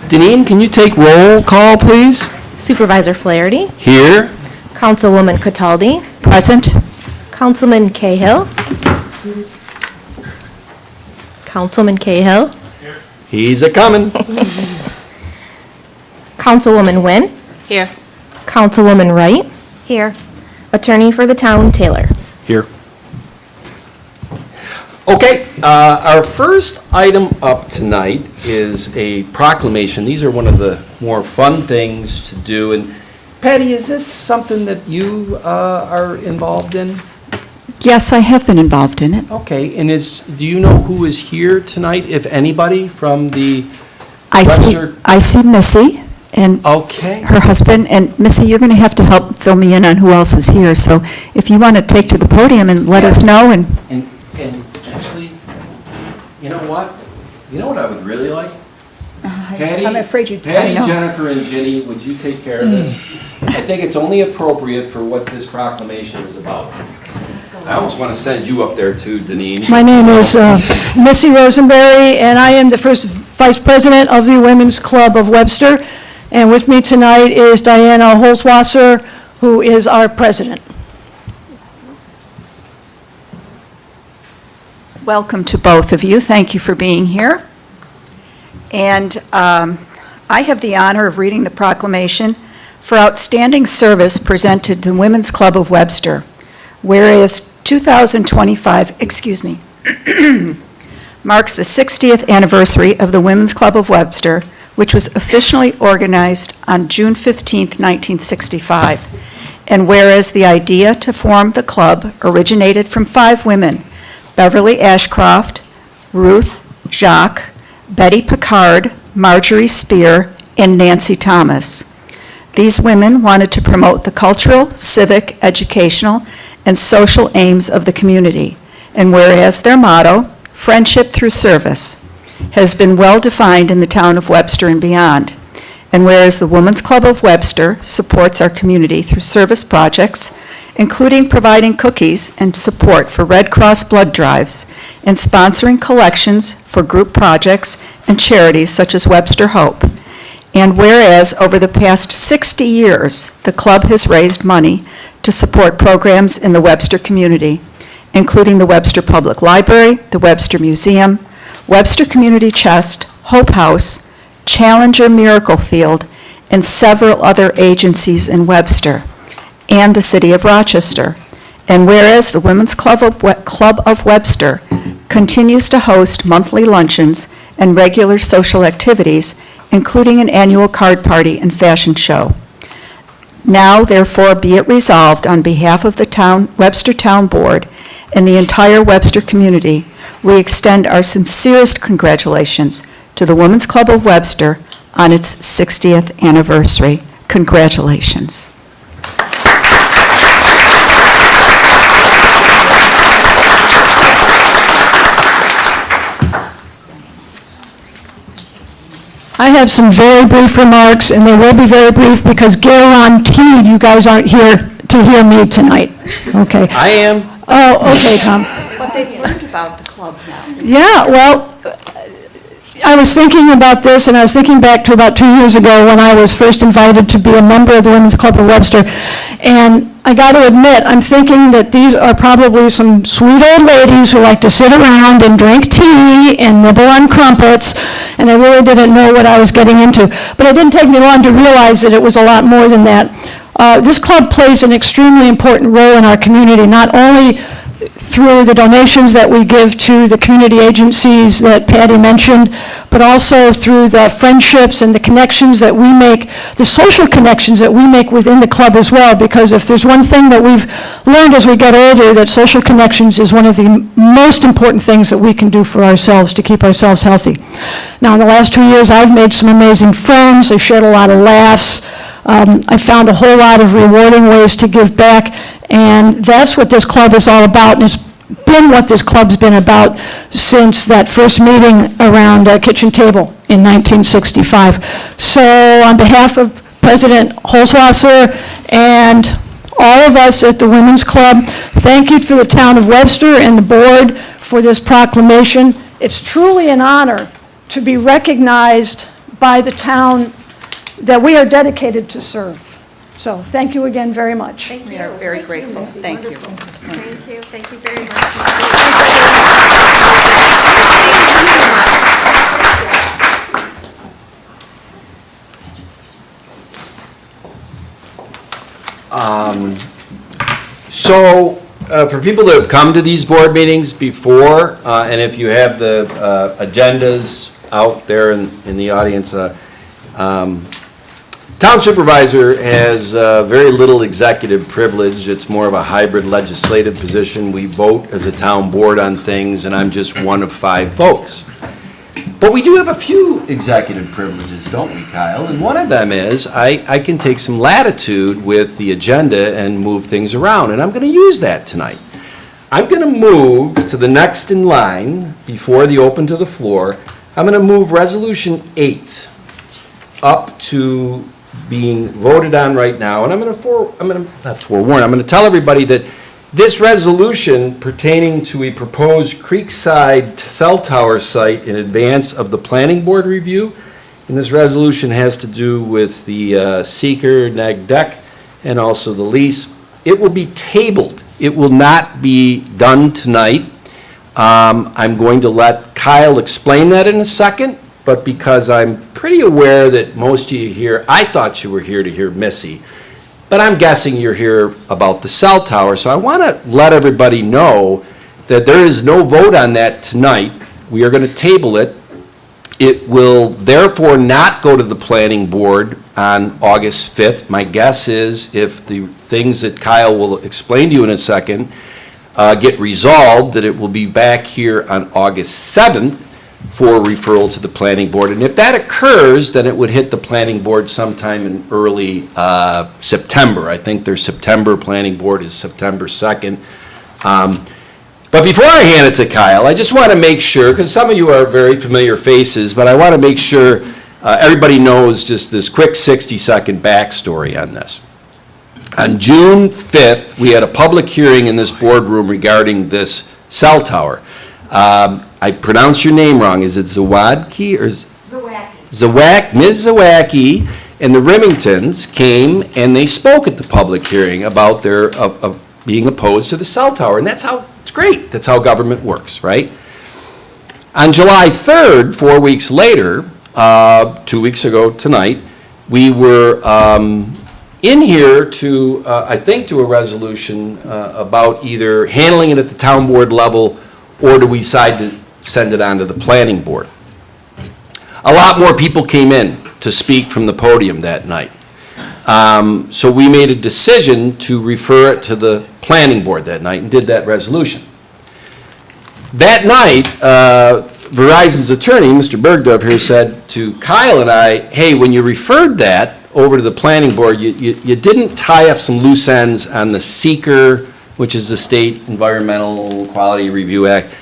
Deneen, can you take roll call, please? Supervisor Flaherty, Here. Councilwoman Cataldi, Present. Councilman Cahill, Councilman Cahill, He's a-coming. Councilwoman Nguyen, Here. Councilwoman Wright. Here. Attorney for the town, Taylor. Here. Okay, our first item up tonight is a proclamation. These are one of the more fun things to do. And Patty, is this something that you are involved in? Yes, I have been involved in it. Okay, and do you know who is here tonight, if anybody, from the I Webster? see Missy and Okay. her husband. And Missy, you're going to have to help fill me in on who else is here. So if you want to take to the podium and let us know. And And actually, you know what? You know what I would really like? Patty, I'm afraid you. Patty, I know. Jennifer, and Ginny, would you take care of this? I think it's only appropriate for what this proclamation is about. I almost want to send you up there too, Deneen. My name is Missy Rosenberry, and I am the first vice president of the Women's Club of Webster. And with me tonight is Diana Holzwasser, who is our president. Welcome to both of you. Thank you for being here. And I have the honor of reading the proclamation for outstanding service presented to the Women's Club of Webster. Whereas 2025, marks the 60th anniversary of the Women's Club of Webster, which was officially organized on June 15, 1965. And whereas the idea to form the club originated from 5 women, Beverly Ashcroft, Ruth Jacques, Betty Pickard, Marjorie Spear, and Nancy Thomas. These women wanted to promote the cultural, civic, educational, and social aims of the community. And whereas their motto, friendship through service, has been well defined in the town of Webster and beyond. And whereas the Women's Club of Webster supports our community through service projects, including providing cookies and support for Red Cross blood drives and sponsoring collections for group projects and charities such as Webster Hope. And whereas over the past 60 years, the club has raised money to support programs in the Webster community, including the Webster Public Library, the Webster Museum, Webster Community Chest, Hope House, Challenger Miracle Field, and several other agencies in Webster, and the City of Rochester. And whereas the Women's Club of Webster continues to host monthly luncheons and regular social activities, including an annual card party and fashion show. Now, therefore, be it resolved on behalf of the Webster Town Board and the entire Webster community, we extend our sincerest congratulations to the Women's Club of Webster on its 60th anniversary. Congratulations. I have some very brief remarks, and they will be very brief because guaranteed you guys aren't here to hear me tonight. Okay. I am. Oh, okay, Tom. But they've learned about the club now. Yeah, well, I was thinking about this, and I was thinking back to about 2 years ago when I was first invited to be a member of the Women's Club of Webster. And I got to admit, I'm thinking that these are probably some sweet old ladies who like to sit around and drink tea and nibble on crumpets, and I really didn't know what I was getting into. But it didn't take me long to realize that it was a lot more than that. This club plays an extremely important role in our community, not only through the donations that we give to the community agencies that Patty mentioned, but also through the friendships and the connections that we make, the social connections that we make within the club as well, because if there's one thing that we've learned as we get older, that social connections is one of the most important things that we can do for ourselves to keep ourselves healthy. Now, in the last 2 years, I've made some amazing friends. I shared a lot of laughs. I found a whole lot of rewarding ways to give back, and that's what this club is all about, and it's been what this club's been about since that first meeting around a kitchen table in 1965. So on behalf of President Holzwasser and all of us at the Women's Club, thank you for the town of Webster and the board for this proclamation. It's truly an honor to be recognized by the town that we are dedicated to serve. So thank you again very much. We are very grateful. Thank you. Thank you very much. So, for people that have come to these board meetings before, and if you have the agendas out there in the audience, town supervisor has very little executive privilege. It's more of a hybrid legislative position. We vote as a town board on things, and I'm just one of 5 folks. But we do have a few executive privileges, don't we, Kyle? And one of them is I can take some latitude with the agenda and move things around, and I'm going to use that tonight. I'm going to move to the next in line before the open to the floor. I'm going to move Resolution 8 up to being voted on right now, and I'm going to tell everybody that this resolution pertaining to a proposed Creekside cell tower site in advance of the planning board review, and this resolution has to do with the seeker, neg deck, and also the lease. It will be tabled. It will not be done tonight. I'm going to let Kyle explain that in a second, but because I'm pretty aware that most of you here, I thought you were here to hear Missy, but I'm guessing you're here about the cell tower, so I want to let everybody know that there is no vote on that tonight. We are going to table it. It will therefore not go to the planning board on August 5th. My guess is if the things that Kyle will explain to you in a second get resolved, that it will be back here on August 7th for referral to the planning board. And if that occurs, then it would hit the planning board sometime in early September. I think their September planning board is September 2nd. But before I hand it to Kyle, I just want to make sure, because some of you are very familiar faces, but I want to make sure everybody knows just this quick 60-second backstory on this. On June 5th, we had a public hearing in this boardroom regarding this cell tower. I pronounced your name wrong. Is it Zawadki or? Zawacki. Ms. Zawacki and the Remingtons came and they spoke at the public hearing about their being opposed to the cell tower. And that's how, it's great. That's how government works, right? On July 3rd, 4 weeks later, 2 weeks ago tonight, we were in here to, I think, to a resolution about either handling it at the town board level or do we decide to send it on to the planning board. A lot more people came in to speak from the podium that night. So we made a decision to refer it to the planning board that night and did that resolution. That night, Verizon's attorney, Mr. Bergdorf here, said to Kyle and I, hey, when you referred that over to the planning board, you didn't tie up some loose ends on the seeker, which is the State Environmental Quality Review Act,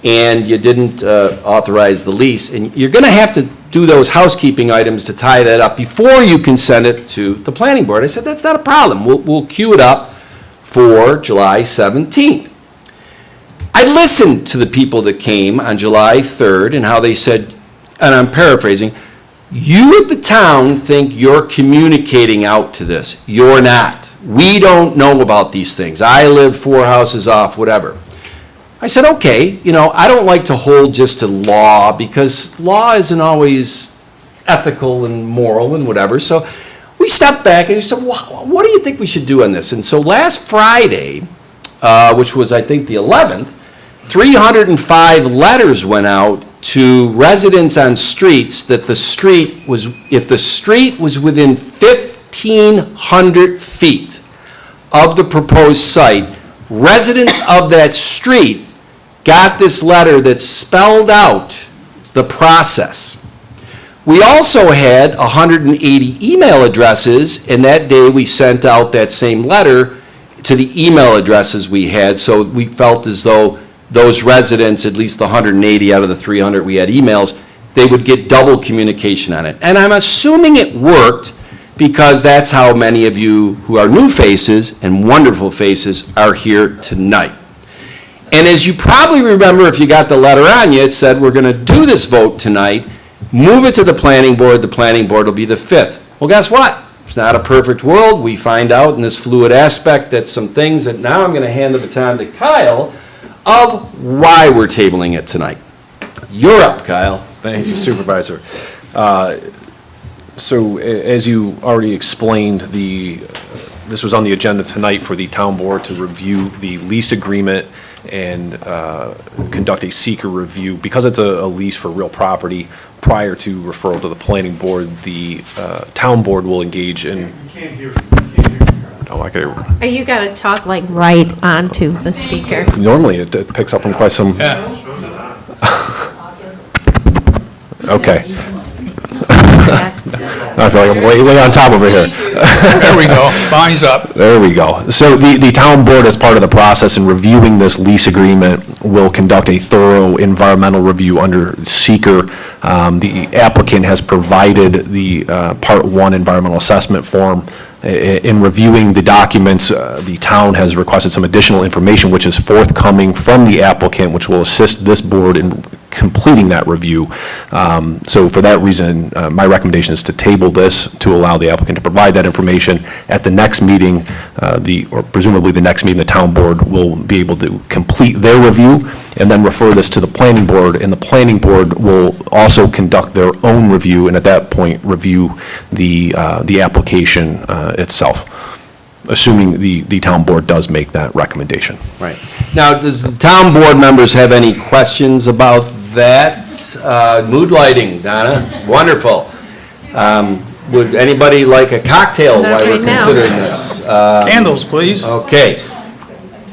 and you didn't authorize the lease. And you're going to have to do those housekeeping items to tie that up before you can send it to the planning board. I said, that's not a problem. We'll queue it up for July 17th. I listened to the people that came on July 3rd and how they said, and I'm paraphrasing, you at the town think you're communicating out to this. You're not. We don't know about these things. I live 4 houses off, whatever. I said, okay, I don't like to hold just to law because law isn't always ethical and moral and whatever. So we stepped back and we said, well, what do you think we should do on this? And so last Friday, which was I think the 11th, 305 letters went out to residents on streets that if the street was within 1,500 feet of the proposed site, residents of that street got this letter that spelled out the process. We also had 180 email addresses, and that day we sent out that same letter to the email addresses we had, so we felt as though those residents, at least the 180 out of the 300 we had emails, they would get double communication on it. And I'm assuming it worked because that's how many of you who are new faces and wonderful faces are here tonight. And as you probably remember, if you got the letter on you, it said we're going to do this vote tonight. move it to the planning board will be the 5th. Well, guess what? It's not a perfect world. We find out in this fluid aspect that some things that now I'm going to hand the baton to Kyle of why we're tabling it tonight. You're up, Kyle. Thank you, Supervisor. So as you already explained, this was on the agenda tonight for the town board to review the lease agreement and conduct a seeker review. Because it's a lease for real property, prior to referral to the planning board, the town board will engage in. Oh, I could, You gotta talk like right onto the speaker. normally it picks up from quite some. Okay. Yes. I feel like I'm way on top over here. There we go. Bonnie's up. There we go. So the town board, as part of the process in reviewing this lease agreement, will conduct a thorough environmental review under seeker. The applicant has provided the Part 1 environmental assessment form. In reviewing the documents, the town has requested some additional information, which is forthcoming from the applicant, which will assist this board in completing that review. So for that reason, my recommendation is to table this to allow the applicant to provide that information. At the next meeting, or presumably the next meeting, the town board will be able to complete their review and then refer this to the planning board, and the planning board will also conduct their own review, and at that point, review the application itself, assuming the town board does make that recommendation. Right. Now, does the town board members have any questions about that? Mood lighting, Donna, wonderful. Would anybody like a cocktail Not while we're right now. considering this? Candles, please. Okay.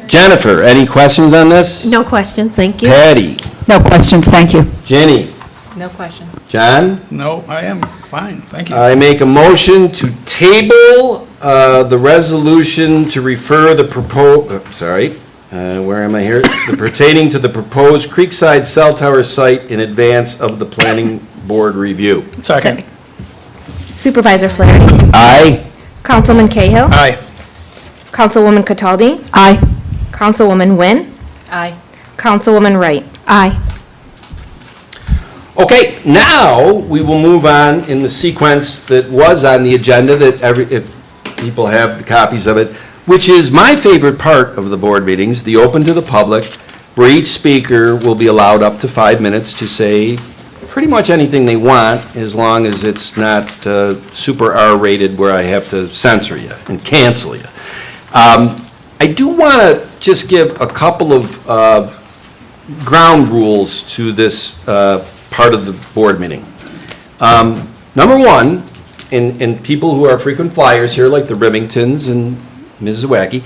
Jennifer, any questions on this? No questions, thank you. Patty, No questions, thank you. Jenny, No question. John? No, I am fine, thank you. I make a motion to table the resolution to refer the where am I here? The pertaining to the proposed Creekside Cell Tower site in advance of the planning board review. Second. Supervisor Flaherty. Aye. Councilman Cahill. Aye. Councilwoman Cataldi. Aye. Councilwoman Wynn. Aye. Councilwoman Wright. Aye. Okay, now we will move on in the sequence that was on the agenda, that if people have the copies of it, which is my favorite part of the board meetings, the open to the public, where each speaker will be allowed up to 5 minutes to say pretty much anything they want, as long as it's not super R-rated where I have to censor you and cancel you. I do want to just give a couple of ground rules to this part of the board meeting. Number one, and people who are frequent flyers here, like the Remingtons and Mrs. Wacky,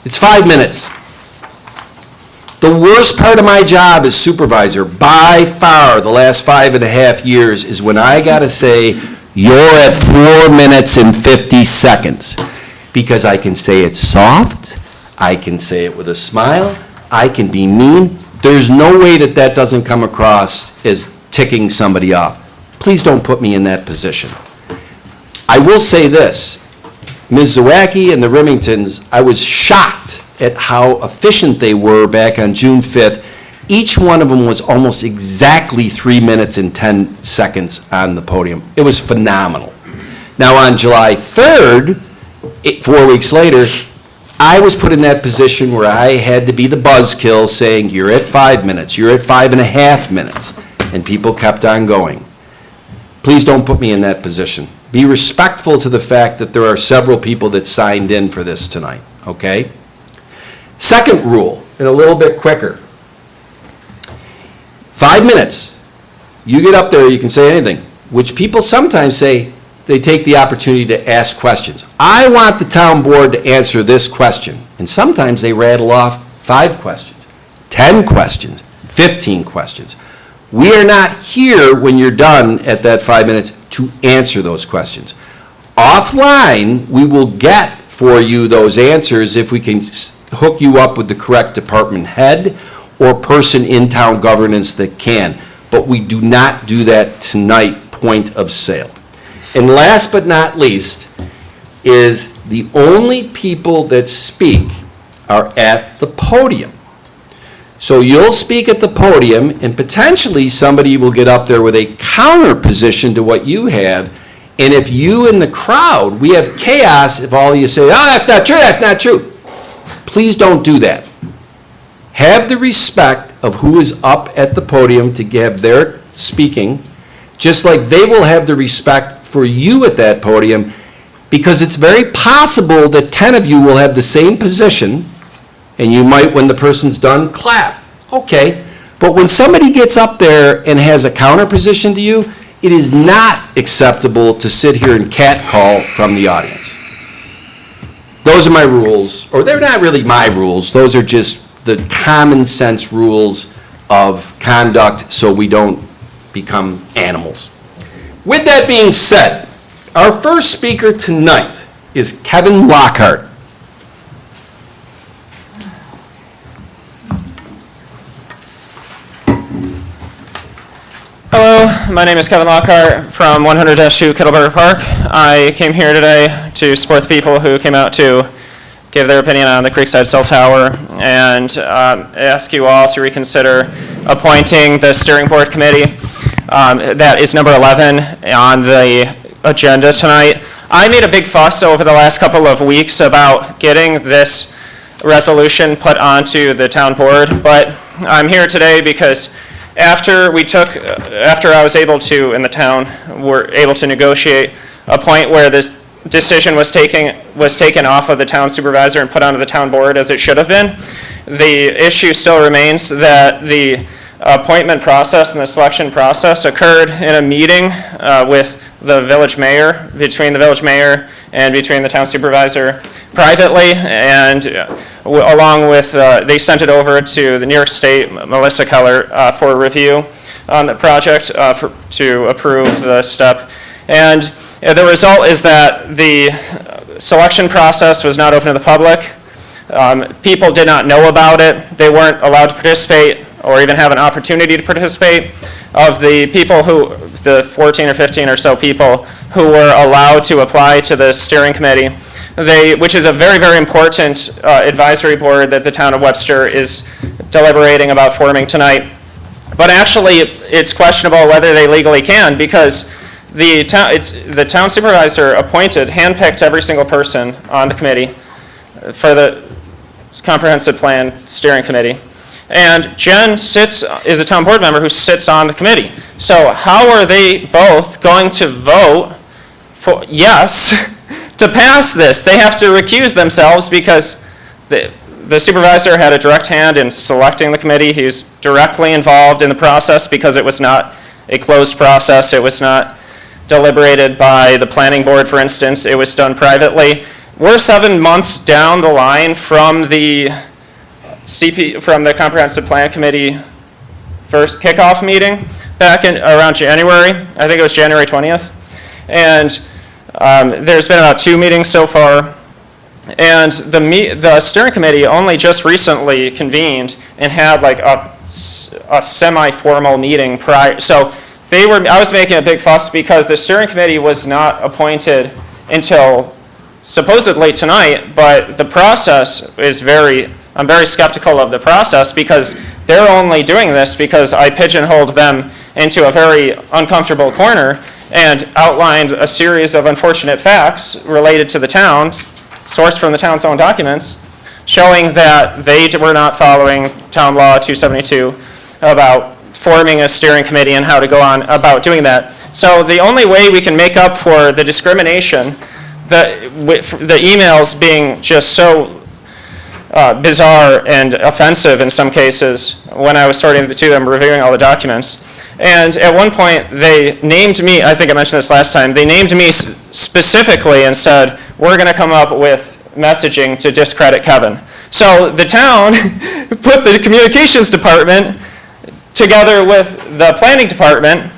it's 5 minutes. The worst part of my job as supervisor, by far, the last 5.5 years, is when I gotta say, you're at 4 minutes and 50 seconds. Because I can say it soft, I can say it with a smile, I can be mean. There's no way that that doesn't come across as ticking somebody off. Please don't put me in that position. I will say this, Ms. Zawacki and the Remingtons, I was shocked at how efficient they were back on June 5th. Each one of them was almost exactly 3 minutes and 10 seconds on the podium. It was phenomenal. Now, on July 3rd, 4 weeks later, I was put in that position where I had to be the buzzkill saying, you're at 5 minutes, you're at 5.5 minutes, and people kept on going. Please don't put me in that position. Be respectful to the fact that there are several people that signed in for this tonight, okay? Second rule, and a little bit quicker. 5 minutes. You get up there, you can say anything, which people sometimes say they take the opportunity to ask questions. I want the town board to answer this question, and sometimes they rattle off 5 questions, 10 questions, 15 questions. We are not here when you're done at that 5 minutes to answer those questions. Offline, we will get for you those answers if we can hook you up with the correct department head or person in town governance that can. But we do not do that tonight, point of sale. And last but not least, is the only people that speak are at the podium. So you'll speak at the podium, and potentially somebody will get up there with a counter position to what you have. And if you in the crowd, we have chaos if all of you say, oh, that's not true, that's not true. Please don't do that. Have the respect of who is up at the podium to give their speaking, just like they will have the respect for you at that podium, because it's very possible that 10 of you will have the same position, and you might, when the person's done, clap. Okay. But when somebody gets up there and has a counter position to you, it is not acceptable to sit here and catcall from the audience. Those are my rules, or they're not really my rules. Those are just the common sense rules of conduct so we don't become animals. With that being said, our first speaker tonight is Kevin Lockhart. Hello, my name is Kevin Lockhart from 100-2 Kittleberger Park. I came here today to support the people who came out to give their opinion on the Creekside Cell Tower and ask you all to reconsider appointing the steering board committee. That is number 11 on the agenda tonight. I made a big fuss over the last couple of weeks about getting this resolution put onto the town board, but I'm here today because after I was able to, in the town, were able to negotiate a point where this decision was taken off of the town supervisor and put onto the town board as it should have been. The issue still remains that the appointment process and the selection process occurred in a meeting with the village mayor, between the village mayor and between the town supervisor privately, and along with, they sent it over to the New York State, Melissa Keller, for review on the project to approve the step. And the result is that the selection process was not open to the public. People did not know about it. They weren't allowed to participate or even have an opportunity to participate. Of the people who, the 14 or 15 or so people who were allowed to apply to the steering committee, which is a very, very important advisory board that the town of Webster is deliberating about forming tonight. But actually, it's questionable whether they legally can, because the town supervisor appointed, handpicked every single person on the committee for the comprehensive plan steering committee. And Jen is a town board member who sits on the committee. So how are they both going to vote for yes to pass this? They have to recuse themselves because the supervisor had a direct hand in selecting the committee. He's directly involved in the process because it was not a closed process. It was not deliberated by the planning board, for instance. It was done privately. We're 7 months down the line from the Comprehensive Plan Committee first kickoff meeting back in around January. I think it was January 20th. And there's been about 2 meetings so far. And the steering committee only just recently convened and had like a semi-formal meeting prior. So I was making a big fuss because the steering committee was not appointed until supposedly tonight, but the process is I'm very skeptical of the process because they're only doing this because I pigeonholed them into a very uncomfortable corner and outlined a series of unfortunate facts related to the town, sourced from the town's own documents, showing that they were not following Town Law 272 about forming a steering committee and how to go on about doing that. So the only way we can make up for the discrimination, the emails being just so bizarre and offensive in some cases when I was sorting the two of them, reviewing all the documents. And at one point, they named me, I think I mentioned this last time, they named me specifically and said, we're going to come up with messaging to discredit Kevin. So the town put the communications department together with the planning department,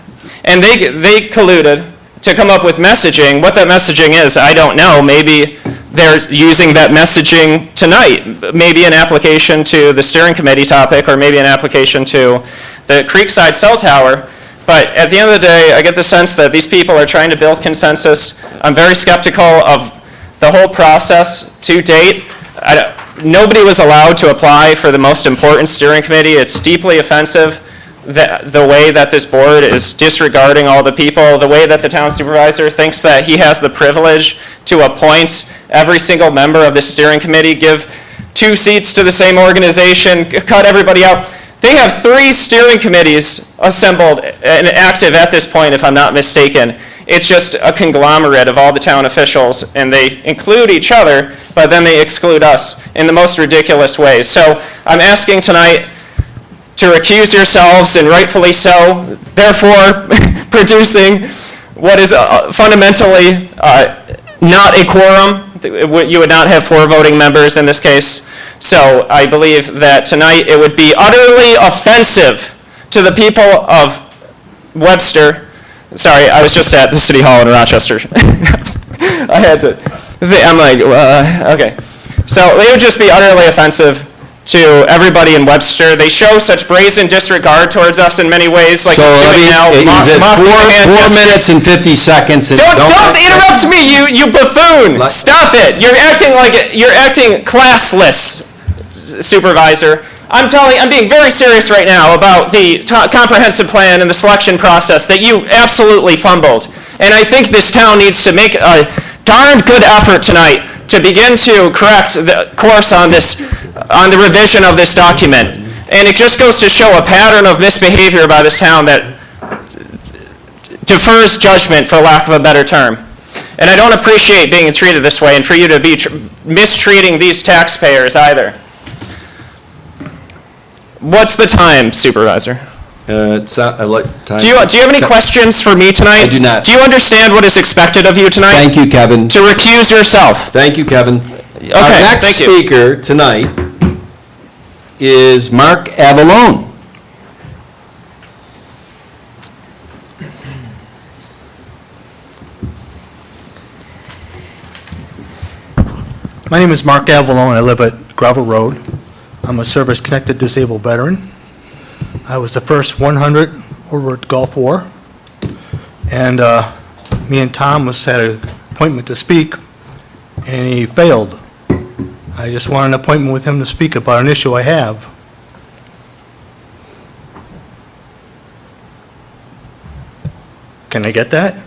and they colluded to come up with messaging. What that messaging is, I don't know. Maybe they're using that messaging tonight. Maybe an application to the steering committee topic, or maybe an application to the Creekside Cell Tower. But at the end of the day, I get the sense that these people are trying to build consensus. I'm very skeptical of the whole process to date. nobody was allowed to apply for the most important steering committee. It's deeply offensive that the way that this board is disregarding all the people, the way that the town supervisor thinks that he has the privilege to appoint every single member of the steering committee, give 2 seats to the same organization, cut everybody out. They have 3 steering committees assembled and active at this point, if I'm not mistaken. It's just a conglomerate of all the town officials, and they include each other, but then they exclude us in the most ridiculous ways. So I'm asking tonight to recuse yourselves, and rightfully so, therefore producing what is fundamentally not a quorum. You would not have 4 voting members in this case. So I believe that tonight it would be utterly offensive to the people of Webster. Sorry, I was just at the City Hall in Rochester. I had to, I'm like, okay. So it would just be utterly offensive to everybody in Webster. They show such brazen disregard towards us in many ways, like So it's let doing me, now. is it mocking the 4 Manchester- minutes and 50 seconds? And Don't interrupt me, you buffoon! Like- Stop it! You're acting classless, Supervisor. I'm being very serious right now about the comprehensive plan and the selection process that you absolutely fumbled. And I think this town needs to make a darned good effort tonight to begin to correct the course on the revision of this document. And it just goes to show a pattern of misbehavior by this town that defers judgment, for lack of a better term. And I don't appreciate being treated this way and for you to be mistreating these taxpayers either. What's the time, Supervisor? It's not, I like time. Do you have any questions for me tonight? I do not. Do you understand what is expected of you tonight? Thank you, Kevin. To recuse yourself. Thank you, Kevin. Okay, Our next thank you. speaker tonight is Mark Avallone. My name is Mark Avallone. I live at Gravel Road. I'm a service-connected disabled veteran. I was the first 100 over at Gulf War, and me and Tom had an appointment to speak, and he failed. I just wanted an appointment with him to speak about an issue I have. Can I get that?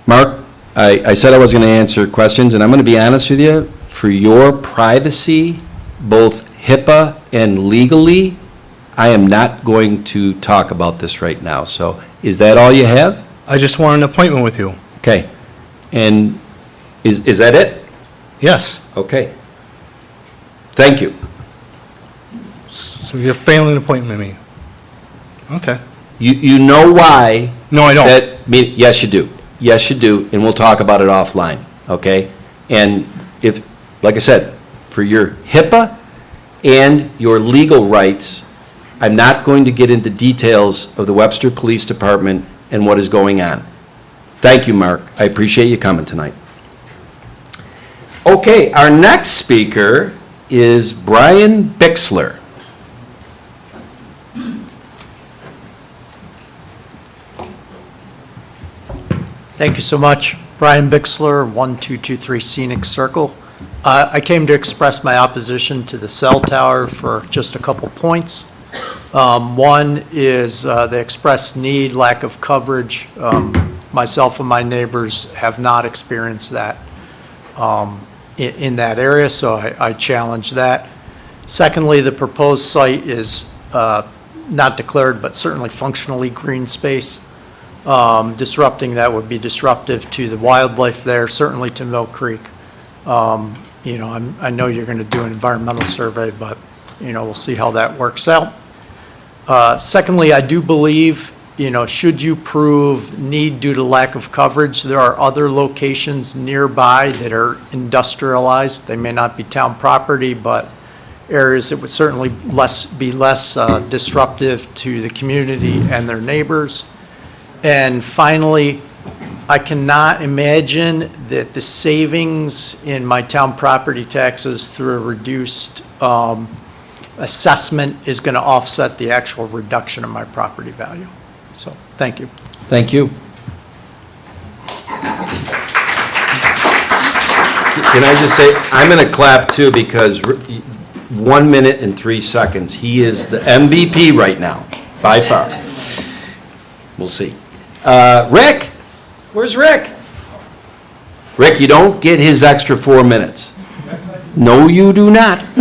Mark, I said I was going to answer questions, and I'm going to be honest with you, for your privacy, both HIPAA and legally, I am not going to talk about this right now. So is that all you have? I just want an appointment with you. Okay. And is that it? Yes. Okay. Thank you. So you're failing to appoint me. Okay. You know why? No, I don't. Yes, you do. Yes, you do, and we'll talk about it offline, okay? And if, like I said, for your HIPAA and your legal rights, I'm not going to get into details of the Webster Police Department and what is going on. Thank you, Mark. I appreciate you coming tonight. Okay, our next speaker is Brian Bixler. Thank you so much. Brian Bixler, 1223 Scenic Circle. I came to express my opposition to the cell tower for just a couple points. One is the expressed need, lack of coverage. Myself and my neighbors have not experienced that in that area, so I challenge that. Secondly, the proposed site is not declared, but certainly functionally green space. Disrupting that would be disruptive to the wildlife there, certainly to Mill Creek. I know you're going to do an environmental survey, but, we'll see how that works out. Secondly, I do believe, should you prove need due to lack of coverage, there are other locations nearby that are industrialized. They may not be town property, but areas that would certainly be less disruptive to the community and their neighbors. And finally, I cannot imagine that the savings in my town property taxes through a reduced assessment is going to offset the actual reduction in my property value. So, thank you. Thank you. Can I just say, I'm going to clap too, because 1 minute and 3 seconds, he is the MVP right now, by far. We'll see. Rick, where's Rick? Rick, you don't get his extra 4 minutes. No, you do not. I've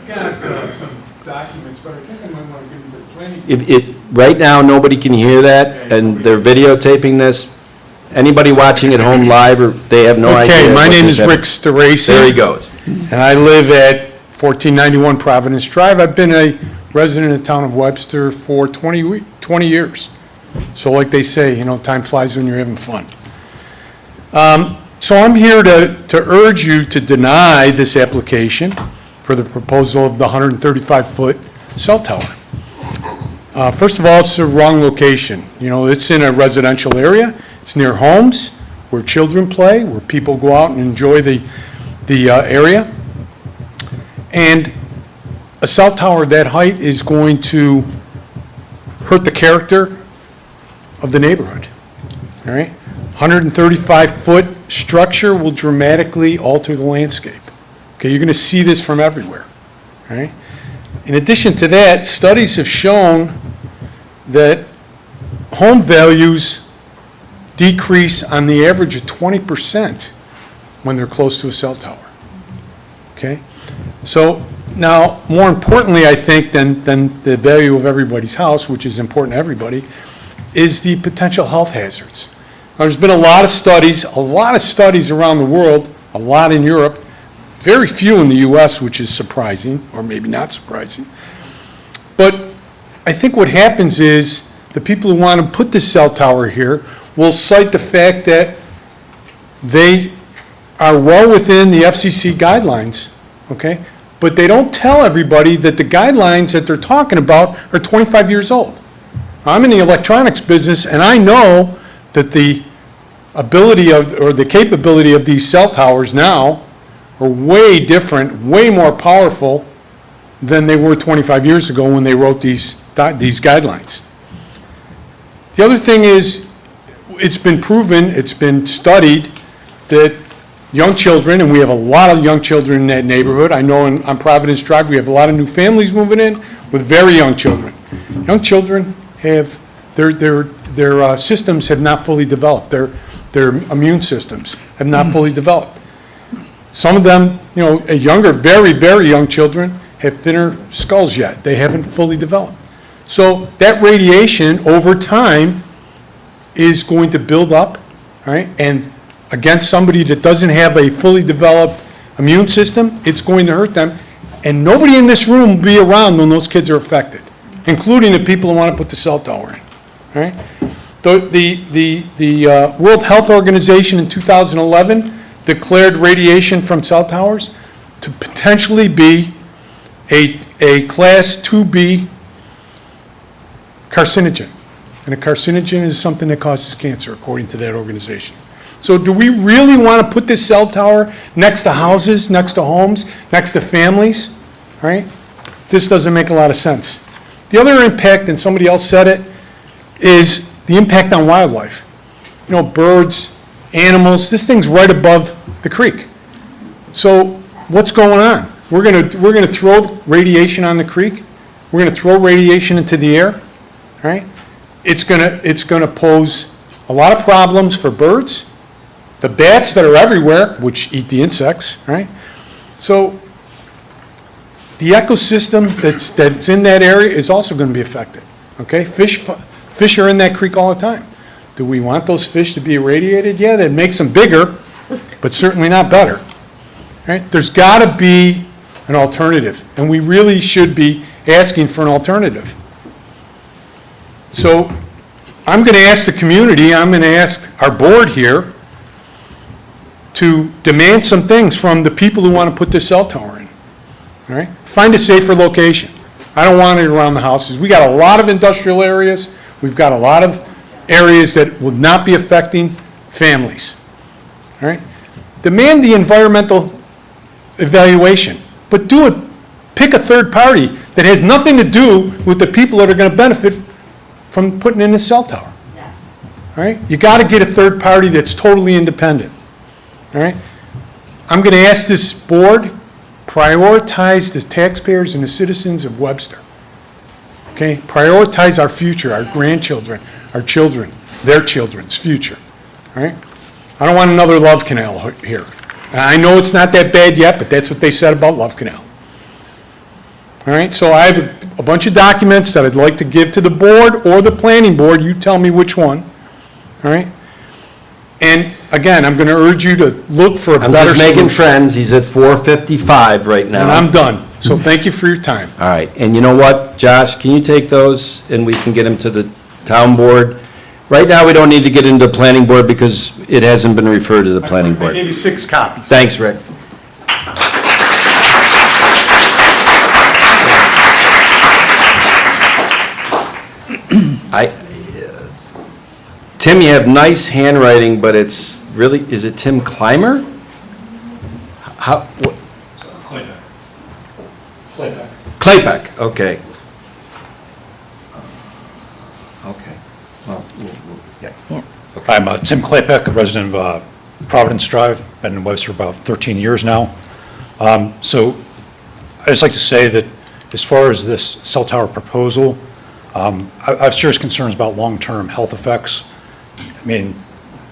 got some documents, but I think I might want to give them to the planning. Right now, nobody can hear that, and they're videotaping this. Anybody watching at home live, or they have no idea. Okay, my what name just is Rick happened. Starace. There he goes. And I live at 1491 Providence Drive. I've been a resident of the town of Webster for 20 years. So like they say, you know, time flies when you're having fun. So I'm here to urge you to deny this application for the proposal of the 135-foot cell tower. First of all, it's the wrong location. You know, it's in a residential area. It's near homes where children play, where people go out and enjoy the area. And a cell tower that height is going to hurt the character of the neighborhood, all right? 135-foot structure will dramatically alter the landscape. Okay, you're going to see this from everywhere, all right? In addition to that, studies have shown that home values decrease on the average of 20% when they're close to a cell tower, okay? So now, more importantly, I think, than the value of everybody's house, which is important to everybody, is the potential health hazards. Now, there's been a lot of studies around the world, a lot in Europe, very few in the US, which is surprising, or maybe not surprising. But I think what happens is the people who want to put this cell tower here will cite the fact that they are well within the FCC guidelines, okay? But they don't tell everybody that the guidelines that they're talking about are 25 years old. I'm in the electronics business, and I know that the ability of, or the capability of these cell towers now are way different, way more powerful than they were 25 years ago when they wrote these guidelines. The other thing is, it's been proven, it's been studied, that young children, and we have a lot of young children in that neighborhood. I know on Providence Drive, we have a lot of new families moving in with very young children. Young children have, their systems have not fully developed. Their immune systems have not fully developed. Some of them, you know, younger, very, very young children have thinner skulls yet. They haven't fully developed. So that radiation over time is going to build up, all right? And against somebody that doesn't have a fully developed immune system, it's going to hurt them. And nobody in this room will be around when those kids are affected, including the people who want to put the cell tower in, all right? The World Health Organization in 2011 declared radiation from cell towers to potentially be a class 2B carcinogen. And a carcinogen is something that causes cancer, according to that organization. So do we really want to put this cell tower next to houses, next to homes, next to families? All right? This doesn't make a lot of sense. The other impact, and somebody else said it, is the impact on wildlife. You know, birds, animals, this thing's right above the creek. So what's going on? We're gonna throw radiation on the creek. We're gonna throw radiation into the air, all right? It's gonna pose a lot of problems for birds, the bats that are everywhere, which eat the insects, right? So the ecosystem that's in that area is also gonna be affected, okay? Fish are in that creek all the time. Do we want those fish to be irradiated? Yeah, that makes them bigger, but certainly not better, right? There's gotta be an alternative, and we really should be asking for an alternative. So I'm going to ask the community, I'm going to ask our board here to demand some things from the people who want to put this cell tower in, all right? Find a safer location. I don't want it around the houses. We got a lot of industrial areas. We've got a lot of areas that will not be affecting families, all right? Demand the environmental evaluation, but pick a third party that has nothing to do with the people that are going to benefit from putting in a cell tower. All all right? You got to get a third party that's totally independent, all right? I'm going to ask this board, prioritize the taxpayers and the citizens of Webster, okay? Prioritize our future, our grandchildren, our children, their children's future, all right? I don't want another Love Canal here. And I know it's not that bad yet, but that's what they said about Love Canal. All right, so I have a bunch of documents that I'd like to give to the board or the planning board, you tell me which one, all right? And again, I'm going to urge you to look for a I'm better just making solution. friends. He's at 4:55 right now. And I'm done, so thank you for your time. All right, and you know what, Josh, can you take those and we can get them to the town board? Right now, we don't need to get into the planning board because it hasn't been referred to the planning I board. gave you 6 copies. Thanks, Rick. Tim, you have nice handwriting, but it's really, is it Tim Clymer? How? Claybeck, okay. Okay. Well, yeah. I'm Tim Klapek, a resident of Providence Drive, been in Webster about 13 years now. So I'd just like to say that as far as this cell tower proposal, I have serious concerns about long-term health effects. I mean,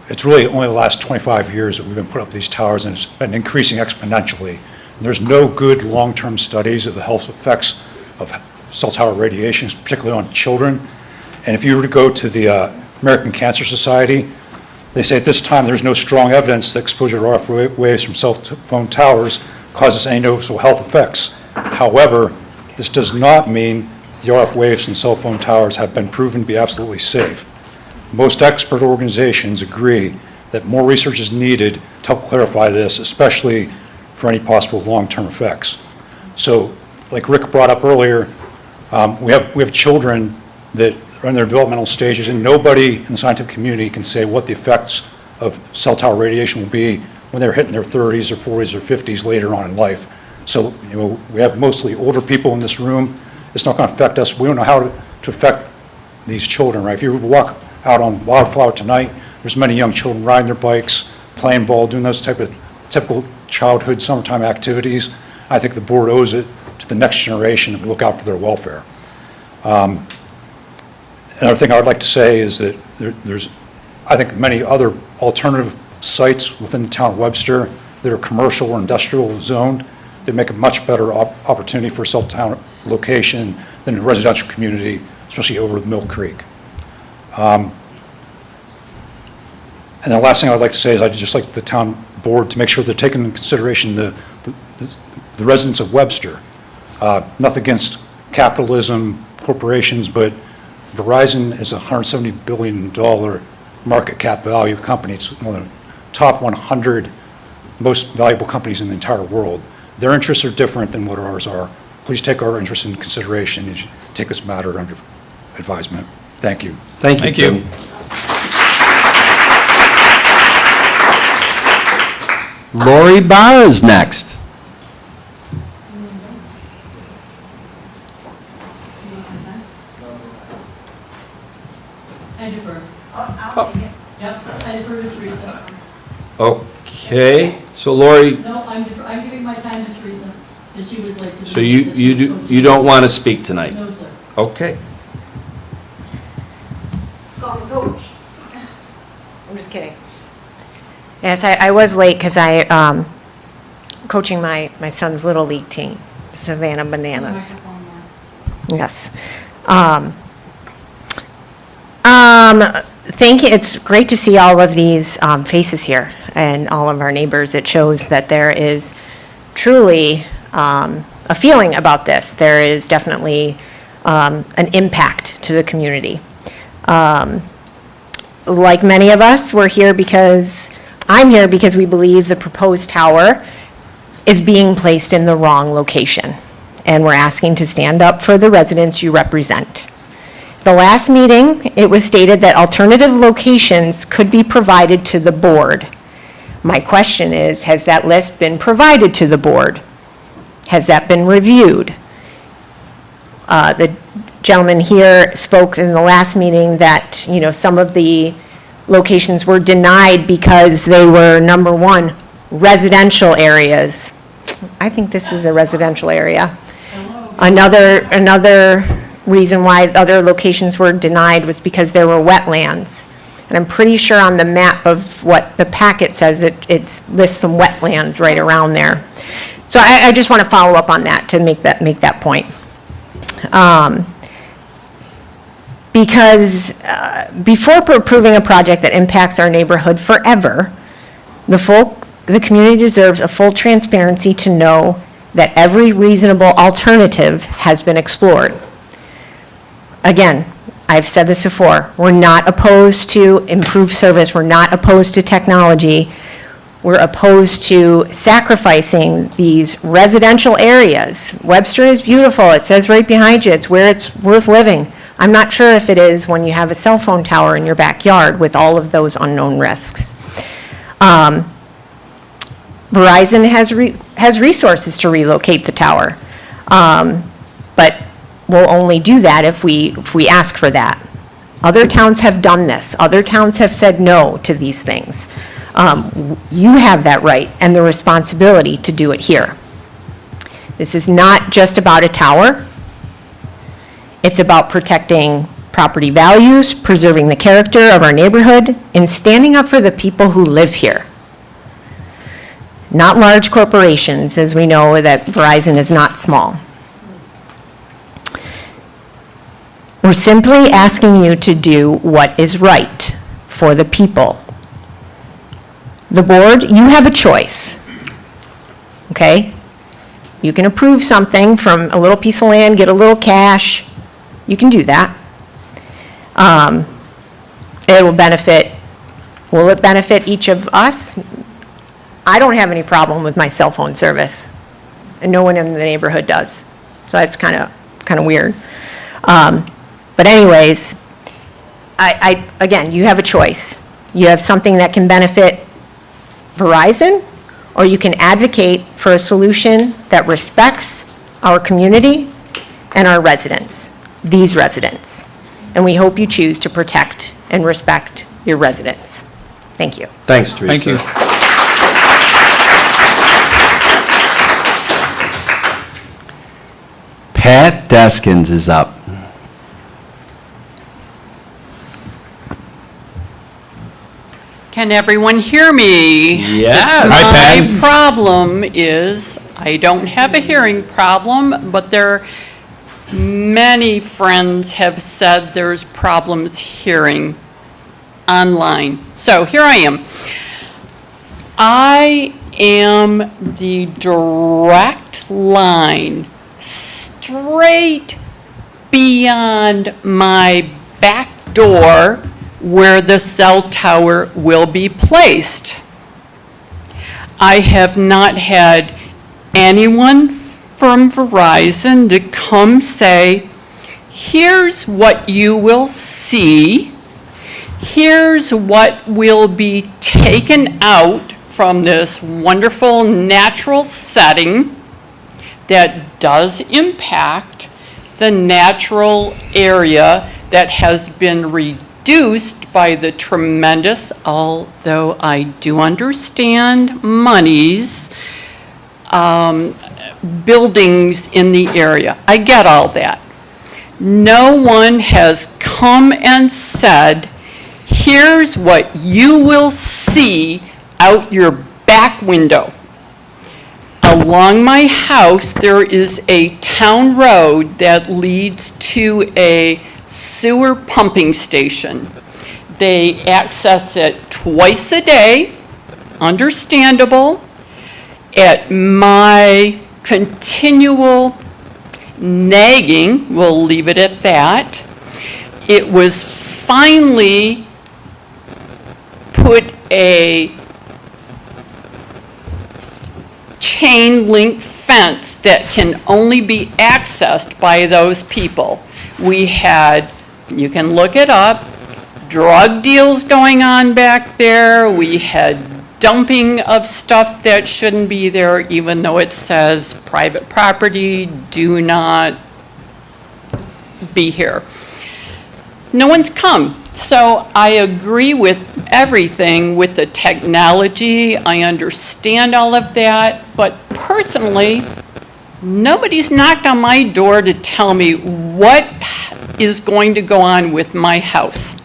it's really only the last 25 years that we've been putting up these towers, and it's been increasing exponentially. There's no good long-term studies of the health effects of cell tower radiation, particularly on children. And if you were to go to the American Cancer Society, they say at this time there's no strong evidence that exposure to RF waves from cell phone towers causes any noticeable health effects. However, this does not mean the RF waves from cell phone towers have been proven to be absolutely safe. Most expert organizations agree that more research is needed to help clarify this, especially for any possible long-term effects. So, like Rick brought up earlier, we have children that are in their developmental stages, and nobody in the scientific community can say what the effects of cell tower radiation will be when they're hitting their 30s or 40s or 50s later on in life. So, you know, we have mostly older people in this room. It's not going to affect us. We don't know how to affect these children, right? If you walk out on Wildflower tonight, there's many young children riding their bikes, playing ball, doing those type of typical childhood summertime activities. I think the board owes it to the next generation to look out for their welfare. Another thing I would like to say is that there's, I think, many other alternative sites within the town of Webster that are commercial or industrial zoned that make a much better opportunity for a cell tower location than a residential community, especially over the Mill Creek. And the last thing I'd like to say is I'd just like the town board to make sure they're taking into consideration the residents of Webster. Nothing against capitalism, corporations, but Verizon is a $170 billion market cap value company. It's one of the top 100 most valuable companies in the entire world. Their interests are different than what ours are. Please take our interests into consideration as you take this matter under advisement. Thank you. Thank you, Thank you. Tim. Lori Barr is next. I defer. Yep, I defer to Teresa. Okay, so Lori, No, I'm giving my time to Teresa, as she was like to. so you don't want to speak tonight? No, sir. Okay. I'm just kidding. Yes, I was late because I, coaching my son's Little League team, Savannah Bananas. Yes. Thank you. It's great to see all of these faces here and all of our neighbors. It shows that there is truly a feeling about this. There is definitely an impact to the community. Like many of us, I'm here because we believe the proposed tower is being placed in the wrong location, and we're asking to stand up for the residents you represent. The last meeting, it was stated that alternative locations could be provided to the board. My question is, has that list been provided to the board? Has that been reviewed? The gentleman here spoke in the last meeting that, you know, some of the locations were denied because they were, number one, residential areas. I think this is a residential area. Another reason why other locations were denied was because there were wetlands. And I'm pretty sure on the map of what the packet says, it lists some wetlands right around there. So I just want to follow up on that to make that point. Because before approving a project that impacts our neighborhood forever, the community deserves a full transparency to know that every reasonable alternative has been explored. Again, I've said this before, we're not opposed to improved service, we're not opposed to technology, we're opposed to sacrificing these residential areas. Webster is beautiful, it says right behind you, it's where it's worth living. I'm not sure if it is when you have a cell phone tower in your backyard with all of those unknown risks. Verizon has resources to relocate the tower, but we'll only do that if we ask for that. Other towns have done this. Other towns have said no to these things. You have that right and the responsibility to do it here. This is not just about a tower. It's about protecting property values, preserving the character of our neighborhood, and standing up for the people who live here. Not large corporations, as we know that Verizon is not small. We're simply asking you to do what is right for the people. The board, you have a choice, okay? You can approve something from a little piece of land, get a little cash. You can do that. Will it benefit each of us? I don't have any problem with my cell phone service, and no one in the neighborhood does. So that's kind of weird. But anyways, again, you have a choice. You have something that can benefit Verizon, or you can advocate for a solution that respects our community and our residents, these residents. And we hope you choose to protect and respect your residents. Thank you. Thanks, Teresa. Thank you. Pat Deskins is up. Can everyone hear me? Yes. My problem is, I don't have a hearing problem, but many friends have said there's problems hearing online. So here I am. I am the direct line straight beyond my back door where the cell tower will be placed. I have not had anyone from Verizon to come say, here's what you will see, here's what will be taken out from this wonderful natural setting that does impact the natural area that has been reduced by the tremendous, although I do understand monies, buildings in the area. I get all that. No one has come and said, here's what you will see out your back window. Along my house, there is a town road that leads to a sewer pumping station. They access it twice a day, understandable. At my continual nagging, we'll leave it at that, it was finally put a chain link fence that can only be accessed by those people. We had, you can look it up, drug deals going on back there. We had dumping of stuff that shouldn't be there, even though it says private property, do not be here. No one's come. So I agree with everything with the technology. I understand all of that, but personally, nobody's knocked on my door to tell me what is going to go on with my house.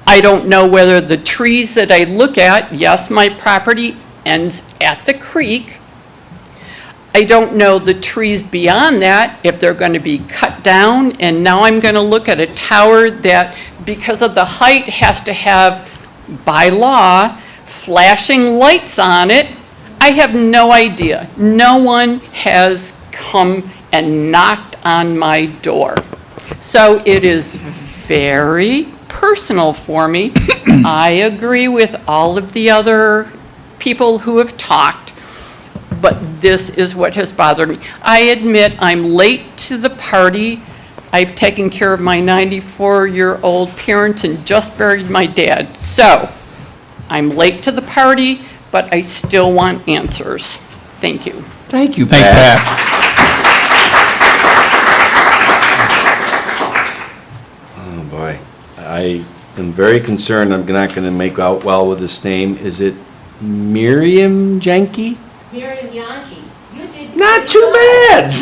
I don't know whether the trees that I look at, yes, my property ends at the creek. I don't know the trees beyond that, if they're going to be cut down, and now I'm going to look at a tower that, because of the height, has to have, by law, flashing lights on it. I have no idea. No one has come and knocked on my door. So it is very personal for me. I agree with all of the other people who have talked, but this is what has bothered me. I admit I'm late to the party. I've taken care of my 94-year-old parents and just buried my dad. So I'm late to the party, but I still want answers. Thank you. Thank you, Thanks, Pat. Oh, boy. I am very concerned I'm not going to make out well with this name. Is it Miriam Jenke? Miriam Yankee, you did. Not too bad.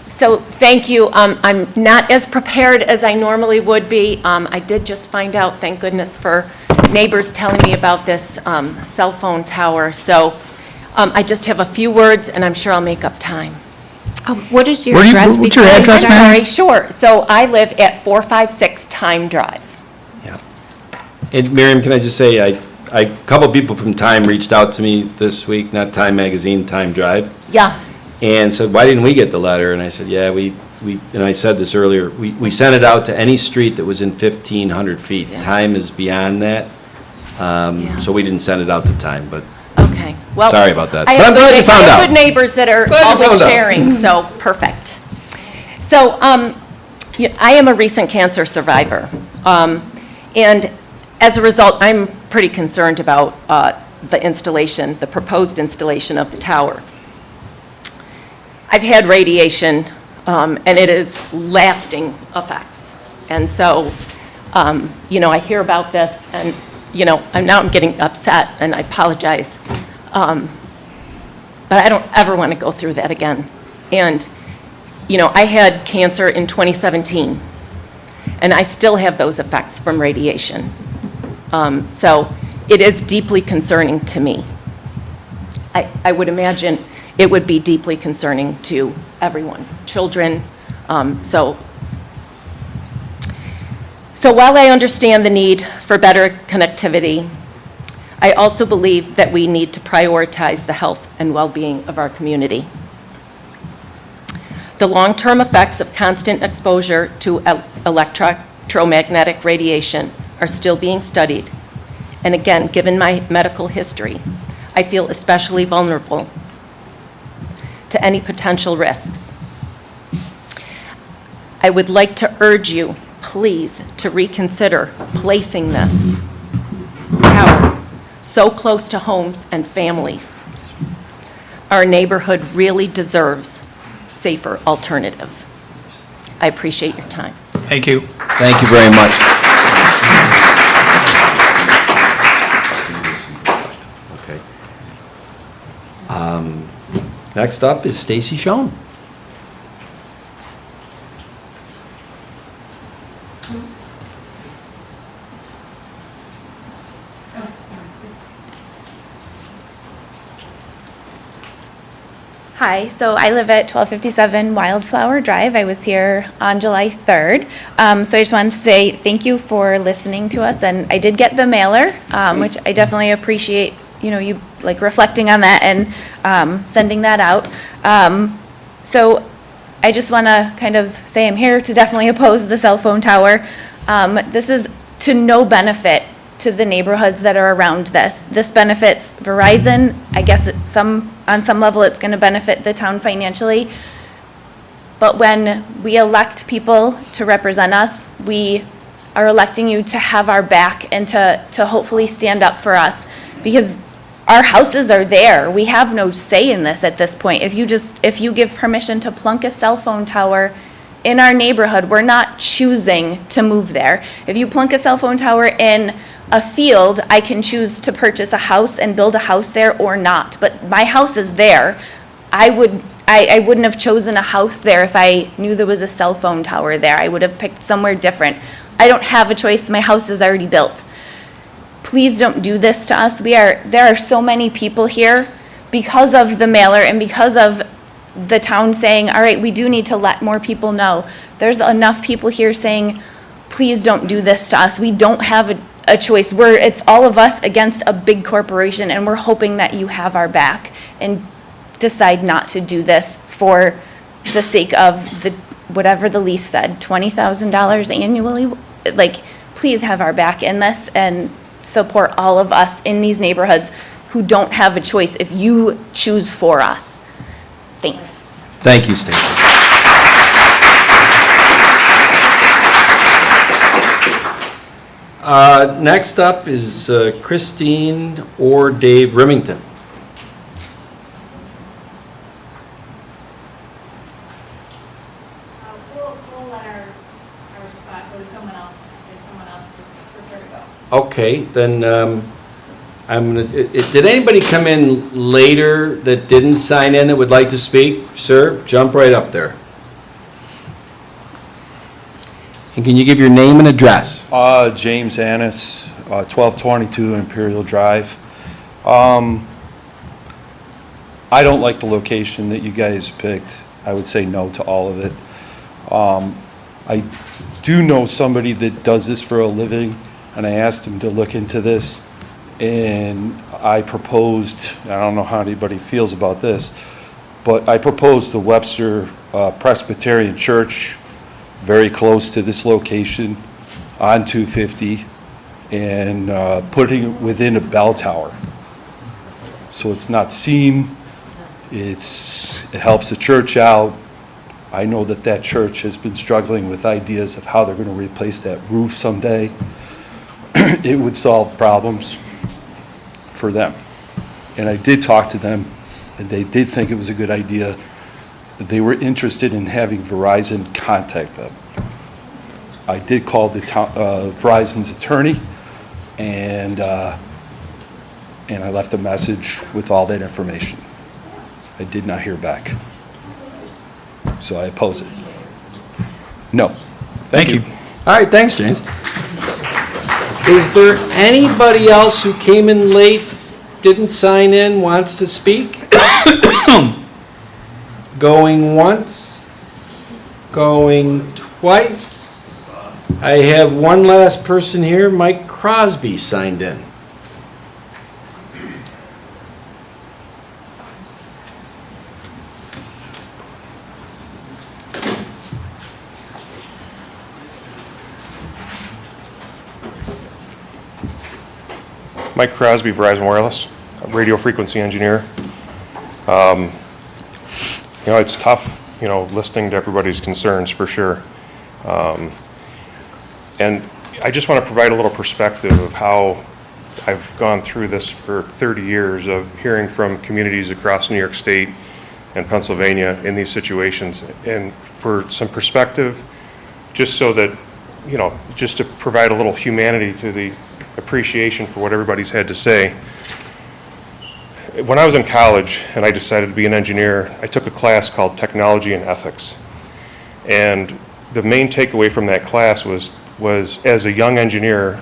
So, thank you. I'm not as prepared as I normally would be. I did just find out, thank goodness for neighbors telling me about this cell phone tower. So, I just have a few words, and I'm sure I'll make up time. What is your Where do you- address? what's your before you address, start? ma'am? Sorry, sure. So, I live at 456 Time Drive. And Miriam, can I just say, a couple people from Time reached out to me this week, not Time Magazine, Time Drive, Yeah, and said, why didn't we get the letter? And I said, yeah, and I said this earlier, we sent it out to any street that was in 1,500 feet. Yeah. Time is beyond that, Yeah. so we didn't send it out to Time, but okay. Well, Sorry about that. I But have I'm glad good- you found I have out. good neighbors that are Glad you always found out. sharing, so perfect. So, I am a recent cancer survivor. And as a result, I'm pretty concerned about the proposed installation of the tower. I've had radiation, and it is lasting effects. And so, I hear about this, and, I'm getting upset, and I apologize. But I don't ever want to go through that again. And, I had cancer in 2017, and I still have those effects from radiation. So it is deeply concerning to me. I would imagine it would be deeply concerning to everyone, children. So while I understand the need for better connectivity, I also believe that we need to prioritize the health and well-being of our community. The long-term effects of constant exposure to electromagnetic radiation are still being studied. And again, given my medical history, I feel especially vulnerable to any potential risks. I would like to urge you, please, to reconsider placing this tower so close to homes and families. Our neighborhood really deserves safer alternative. I appreciate your time. Thank you. thank you very much. Okay. Next up is Stacy Schoen. Hi, so I live at 1257 Wildflower Drive. I was here on July 3rd. So I just wanted to say thank you for listening to us, and I did get the mailer, which I definitely appreciate, you like reflecting on that and sending that out. So I just want to kind of say I'm here to definitely oppose the cell phone tower. This is to no benefit to the neighborhoods that are around this. This benefits Verizon. I guess on some level, it's going to benefit the town financially. But when we elect people to represent us, we are electing you to have our back and to hopefully stand up for us. Because our houses are there. We have no say in this at this point. If you give permission to plunk a cell phone tower in our neighborhood, we're not choosing to move there. If you plunk a cell phone tower in a field, I can choose to purchase a house and build a house there or not. But my house is there. I wouldn't have chosen a house there if I knew there was a cell phone tower there. I would have picked somewhere different. I don't have a choice. My house is already built. Please don't do this to us. There are so many people here because of the mailer and because of the town saying, all right, we do need to let more people know. There's enough people here saying, please don't do this to us. We don't have a choice. It's all of us against a big corporation, and we're hoping that you have our back and decide not to do this for the sake of whatever the lease said, $20,000 annually. Like, please have our back in this and support all of us in these neighborhoods who don't have a choice if you choose for us. Thanks. Thank you, Stacy. Next up is Christine or Dave Remington. We'll let our spot go to someone else, if someone else would prefer to go. Okay, then I'm gonna, did anybody come in later that didn't sign in that would like to speak? Sir, jump right up there. And can you give your name and address? James Annis, 1222 Imperial Drive. I don't like the location that you guys picked. I would say no to all of it. I do know somebody that does this for a living, and I asked him to look into this, and I proposed, I don't know how anybody feels about this, but I proposed the Webster Presbyterian Church very close to this location on 250 and putting it within a bell tower. So it's not seen, it helps the church out. I know that that church has been struggling with ideas of how they're going to replace that roof someday. It would solve problems for them. And I did talk to them, and they did think it was a good idea. They were interested in having Verizon contact them. I did call the Verizon's attorney, and I left a message with all that information. I did not hear back. So I oppose it. No. Thank you. All right, thanks, James. Is there anybody else who came in late, didn't sign in, wants to speak? Going once, going twice. I have one last person here, Mike Crosby signed in. Mike Crosby, Verizon Wireless, a radio frequency engineer. It's tough, listening to everybody's concerns for sure. And I just want to provide a little perspective of how I've gone through this for 30 years of hearing from communities across New York State and Pennsylvania in these situations. And for some perspective, just so that, just to provide a little humanity to the appreciation for what everybody's had to say. When I was in college and I decided to be an engineer, I took a class called Technology and Ethics. And the main takeaway from that class was as a young engineer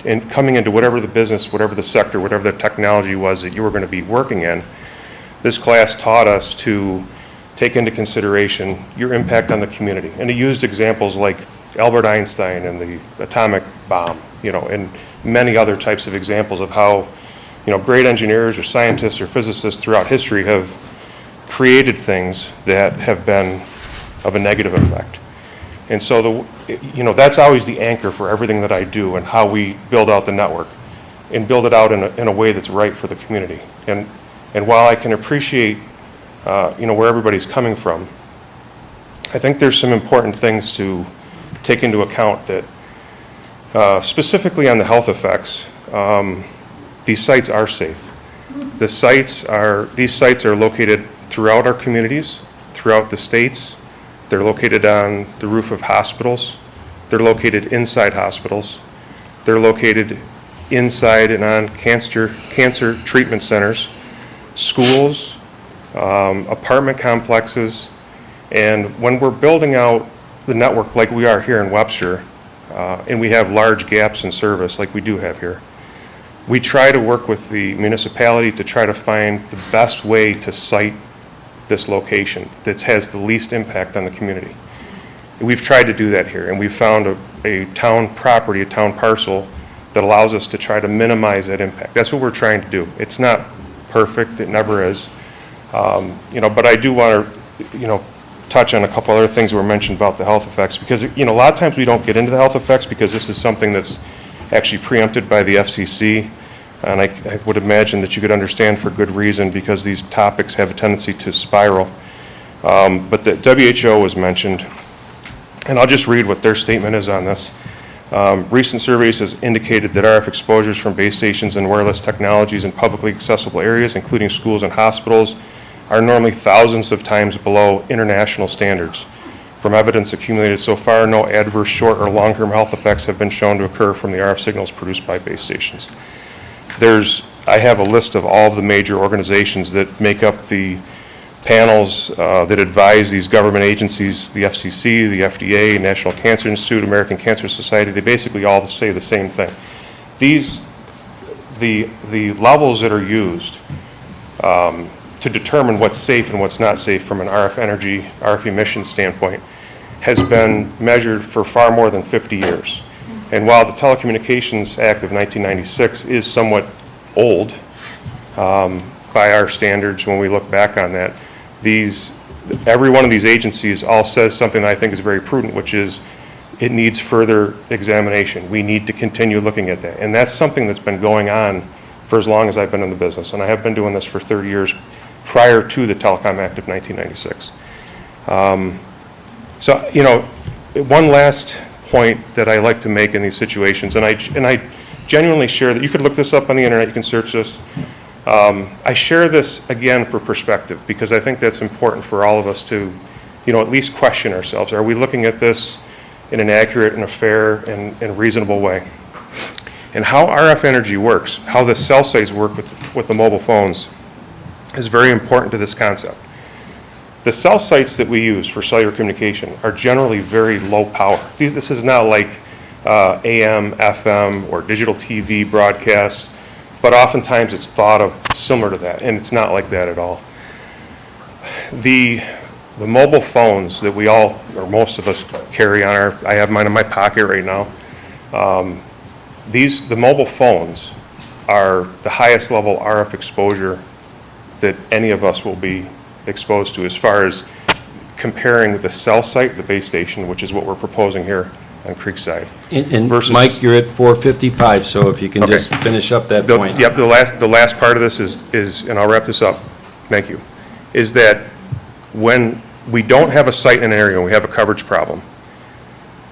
and coming into whatever the business, whatever the sector, whatever the technology was that you were going to be working in, this class taught us to take into consideration your impact on the community. And it used examples like Albert Einstein and the atomic bomb, and many other types of examples of how, great engineers or scientists or physicists throughout history have created things that have been of a negative effect. And so that's always the anchor for everything that I do and how we build out the network and build it out in a way that's right for the community. And while I can appreciate, where everybody's coming from, I think there's some important things to take into account that specifically on the health effects, these sites are safe. these sites are located throughout our communities, throughout the states. They're located on the roof of hospitals. They're located inside hospitals. They're located inside and on cancer treatment centers, schools, apartment complexes. And when we're building out the network like we are here in Webster, and we have large gaps in service like we do have here, we try to work with the municipality to try to find the best way to site this location that has the least impact on the community. We've tried to do that here, and we've found a town property, a town parcel that allows us to try to minimize that impact. That's what we're trying to do. It's not perfect, it never is. But I do want to, touch on a couple other things that were mentioned about the health effects, because, a lot of times we don't get into the health effects because this is something that's actually preempted by the FCC, and I would imagine that you could understand for good reason, because these topics have a tendency to spiral. But the WHO was mentioned, and I'll just read what their statement is on this. Recent surveys has indicated that RF exposures from base stations and wireless technologies in publicly accessible areas, including schools and hospitals, are normally thousands of times below international standards. From evidence accumulated so far, no adverse short or long-term health effects have been shown to occur from the RF signals produced by base stations. I have a list of all of the major organizations that make up the panels that advise these government agencies, the FCC, the FDA, National Cancer Institute, American Cancer Society. They basically all say the same thing. The levels that are used to determine what's safe and what's not safe from an RF emission standpoint has been measured for far more than 50 years. And while the Telecommunications Act of 1996 is somewhat old by our standards when we look back on that, every one of these agencies all says something that I think is very prudent, which is it needs further examination. We need to continue looking at that. And that's something that's been going on for as long as I've been in the business. And I have been doing this for 30 years prior to the Telecom Act of 1996. One last point that I like to make in these situations, and I genuinely share that, you could look this up on the internet, you can search this. I share this, again, for perspective, because I think that's important for all of us to, at least question ourselves. Are we looking at this in an accurate and a fair and reasonable way? And how RF energy works, how the cell sites work with the mobile phones, is very important to this concept. The cell sites that we use for cellular communication are generally very low power. This is not like AM, FM, or digital TV broadcasts, but oftentimes it's thought of similar to that, and it's not like that at all. The mobile phones that we all, or most of us, carry on I have mine in my pocket right now. The mobile phones are the highest level RF exposure that any of us will be exposed to, as far as comparing with the cell site, the base station, which is what we're proposing here on Creekside. And versus Mike, you're at 4:55, so if you can Okay. just finish up that point. Yep, the last part of this is, and I'll wrap this up, thank you, is that when we don't have a site in an area and we have a coverage problem,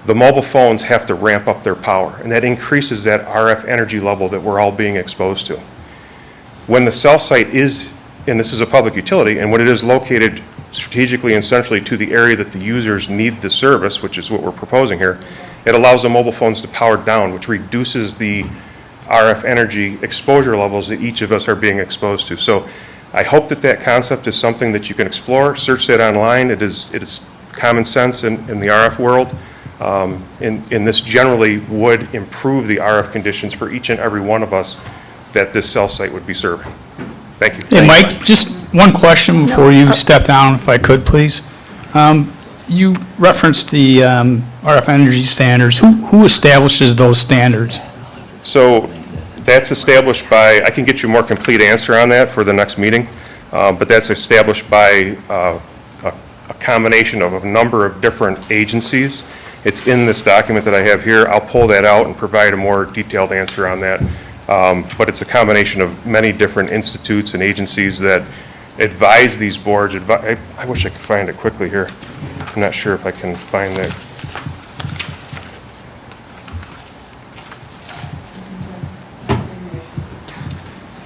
the mobile phones have to ramp up their power, and that increases that RF energy level that we're all being exposed to. When the cell site is, and this is a public utility, and when it is located strategically and centrally to the area that the users need the service, which is what we're proposing here, it allows the mobile phones to power down, which reduces the RF energy exposure levels that each of us are being exposed to. So I hope that concept is something that you can explore. Search that online. It is common sense in the RF world. And this generally would improve the RF conditions for each and every one of us that this cell site would be serving. Thank you. Hey, Mike, just one question before you step down, if I could, please. You referenced the RF energy standards. Who establishes those standards? So that's established by, I can get you a more complete answer on that for the next meeting, but that's established by a combination of a number of different agencies. It's in this document that I have here. I'll pull that out and provide a more detailed answer on that. But it's a combination of many different institutes and agencies that advise these boards. I wish I could find it quickly here. I'm not sure if I can find that.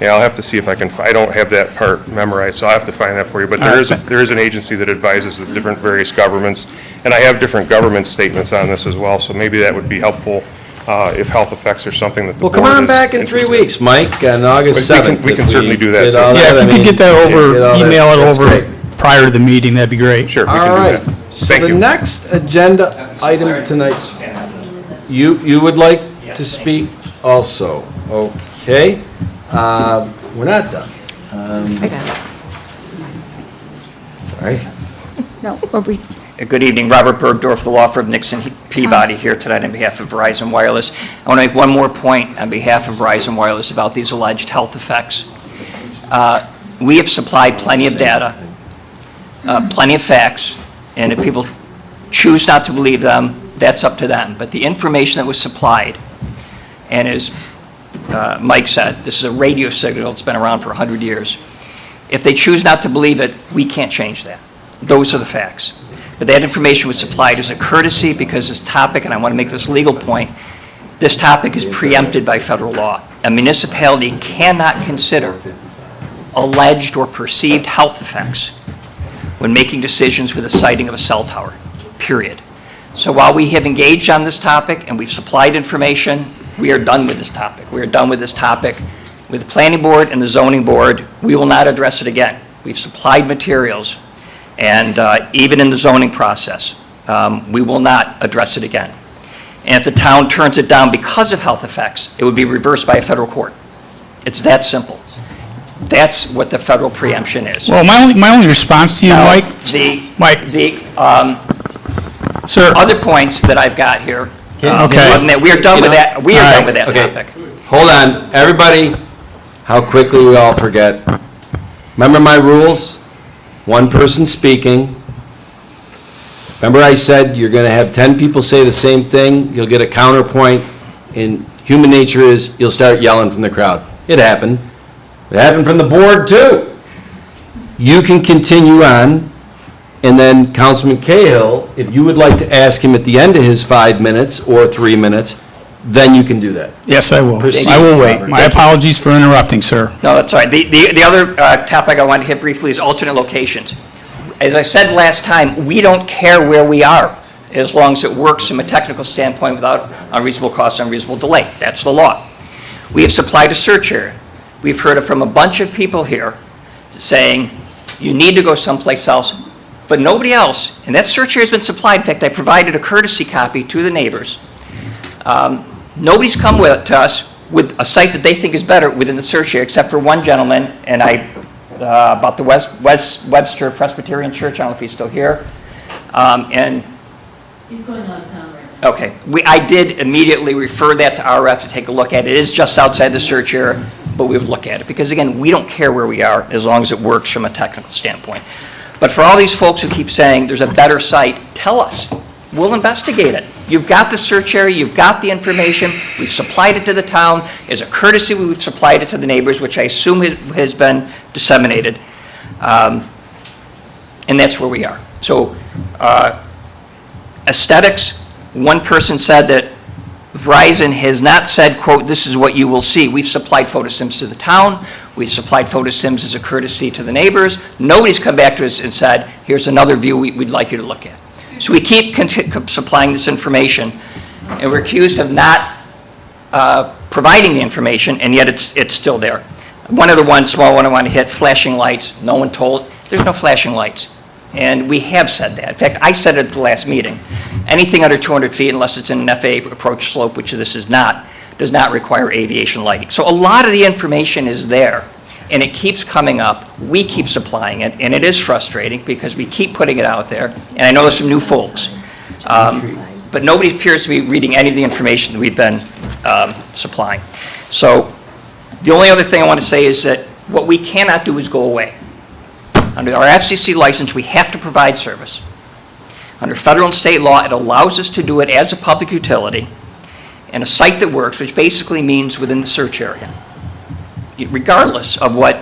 Yeah, I'll have to see if I can, I don't have that part memorized, so I'll have to find that for you. But there is an agency that advises the different various governments, and I have different government statements on this as well, so maybe that would be helpful if health effects are something that the Well, board come on is back in 3 interested weeks, Mike, on August We can- 7th. we can if certainly do that, get too. all Yeah, if I you could mean, get that get over, all that, email it that's over great. prior to the meeting, that'd be great. Sure, we All can do right. that. So Thank the you. next agenda item tonight, you would like to speak also? Okay. We're not done. I got it. Sorry. No, are we? Good evening, Robert Bergdorf, the law firm Nixon Peabody, here tonight on behalf of Verizon Wireless. I want to make one more point on behalf of Verizon Wireless about these alleged health effects. We have supplied plenty of data, plenty of facts, and if people choose not to believe them, that's up to them. But the information that was supplied, and as Mike said, this is a radio signal, it's been around for 100 years. If they choose not to believe it, we can't change that. Those are the facts. But that information was supplied as a courtesy because this topic, and I want to make this legal point, this topic is preempted by federal law. A municipality cannot consider alleged or perceived health effects when making decisions with the siting of a cell tower, period. So while we have engaged on this topic and we've supplied information, we are done with this topic. We are done with this topic with the planning board and the zoning board. We will not address it again. We've supplied materials, and even in the zoning process, we will not address it again. And if the town turns it down because of health effects, it would be reversed by a federal court. It's that simple. That's what the federal preemption is. Well, my only response to you, Now, Mike, sir. Other points that I've got here. Okay. We are done with that. We are All done right, with that okay. topic. Hold on, everybody, how quickly we all forget. Remember my rules? One person speaking. Remember I said you're going to have 10 people say the same thing, you'll get a counterpoint, and human nature is you'll start yelling from the crowd. It happened. It happened from the board, too. You can continue on, and then Councilman Cahill, if you would like to ask him at the end of his 5 minutes or 3 minutes, then you can do that. Yes, I will. Proceed, I will wait. Robert. My apologies for interrupting, sir. No, that's all right. The other topic I want to hit briefly is alternate locations. As I said last time, we don't care where we are, as long as it works from a technical standpoint without unreasonable cost, unreasonable delay. That's the law. We have supplied a search area. We've heard it from a bunch of people here saying, you need to go someplace else, but nobody else. And that search area has been supplied. In fact, I provided a courtesy copy to the neighbors. Nobody's come to us with a site that they think is better within the search area, except for one gentleman, and about the Webster Presbyterian Church, I don't know if he's still here. And He's going out of town right now. okay, I did immediately refer that to RF to take a look at. It is just outside the search area, but we would look at it, because again, we don't care where we are as long as it works from a technical standpoint. But for all these folks who keep saying there's a better site, tell us. We'll investigate it. You've got the search area, you've got the information, we've supplied it to the town. As a courtesy, we've supplied it to the neighbors, which I assume has been disseminated. And that's where we are. So aesthetics, one person said that Verizon has not said, quote, this is what you will see. We've supplied photosims to the town. We've supplied photosims as a courtesy to the neighbors. Nobody's come back to us and said, here's another view we'd like you to look at. So we keep supplying this information, and we're accused of not providing the information, and yet it's still there. One other one, small one I want to hit, flashing lights. No one told, there's no flashing lights. And we have said that. In fact, I said it at the last meeting. Anything under 200 feet, unless it's in an FAA approach slope, which this is not, does not require aviation lighting. So a lot of the information is there, and it keeps coming up. We keep supplying it, and it is frustrating because we keep putting it out there. And I know there's some new folks, but nobody appears to be reading any of the information that we've been supplying. So the only other thing I want to say is that what we cannot do is go away. Under our FCC license, we have to provide service. Under federal and state law, it allows us to do it as a public utility in a site that works, which basically means within the search area, regardless of what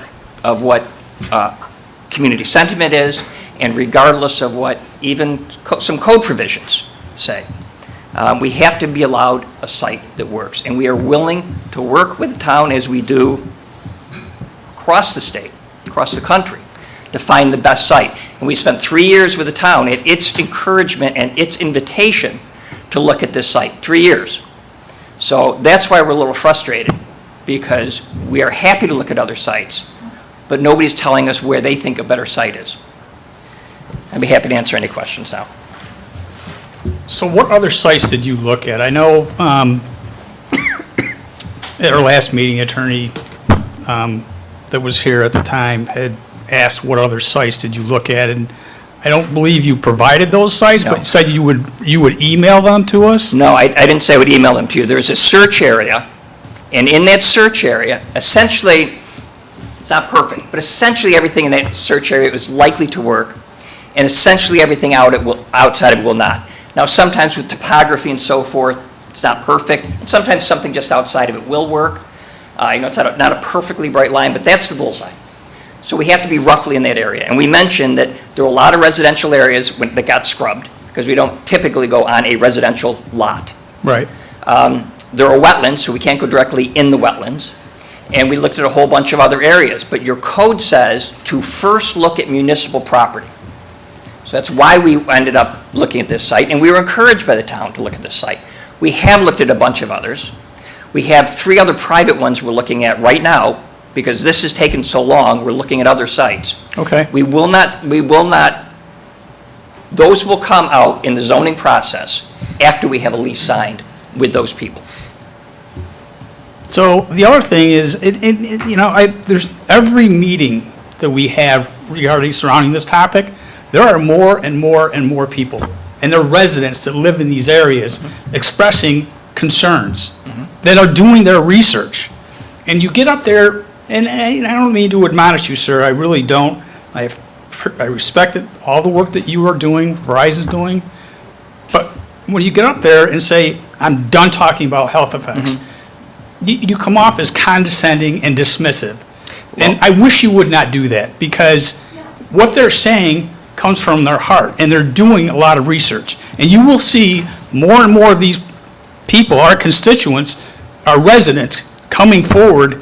community sentiment is, and regardless of what even some code provisions say. We have to be allowed a site that works, and we are willing to work with the town as we do across the state, across the country, to find the best site. And we spent 3 years with the town at its encouragement and its invitation to look at this site, 3 years. So that's why we're a little frustrated, because we are happy to look at other sites, but nobody's telling us where they think a better site is. I'd be happy to answer any questions now. So what other sites did you look at? I know at our last meeting, attorney that was here at the time had asked what other sites did you look at, and I don't believe you provided those sites, but you said you would email them to us? No, I didn't say I would email them to you. There's a search area, and in that search area, essentially, it's not perfect, but essentially everything in that search area is likely to work, and essentially everything outside of it will not. Now, sometimes with topography and so forth, it's not perfect, and sometimes something just outside of it will work. It's not a perfectly bright line, but that's the bullseye. So we have to be roughly in that area. And we mentioned that there were a lot of residential areas that got scrubbed, because we don't typically go on a residential lot. Right. There are wetlands, so we can't go directly in the wetlands. And we looked at a whole bunch of other areas. But your code says to first look at municipal property. So that's why we ended up looking at this site, and we were encouraged by the town to look at this site. We have looked at a bunch of others. We have 3 other private ones we're looking at right now, because this has taken so long, we're looking at other sites. Okay. We will not, those will come out in the zoning process after we have a lease signed with those people. So the other thing is, there's every meeting that we have regarding surrounding this topic, there are more and more and more people, and they're residents that live in these areas expressing concerns, that are doing their research. And you get up there, and I don't mean to admonish you, sir, I really don't. I respect all the work that you are doing, Verizon's doing, but when you get up there and say, I'm done talking about health effects, you come off as condescending and dismissive. And I wish you would not do that, because what they're saying comes from their heart, and they're doing a lot of research. And you will see more and more of these people, our constituents, our residents, coming forward,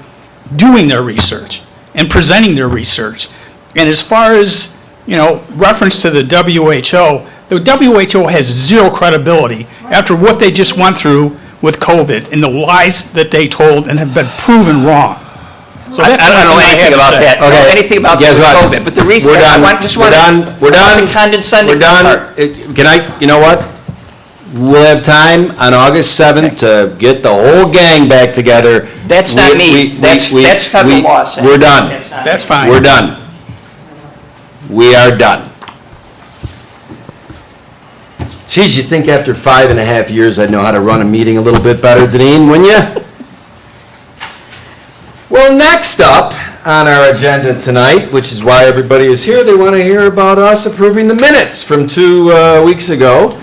doing their research and presenting their research. And as far as, reference to the WHO has zero credibility after what they just went through with COVID and the lies that they told and have been proven wrong. So I don't know anything about that. I don't know anything about the COVID, but the reason, We're done. We're done. condescending We're done. part. Can you know what? We'll have time on August 7th to get the whole gang back together. That's not me. That's federal law saying. We're done. That's fine. We're done. We are done. Geez, you'd think after 5.5 years I'd know how to run a meeting a little bit better, Deneen, wouldn't you? Well, next up on our agenda tonight, which is why everybody is here, they want to hear about us approving the minutes from 2 weeks ago.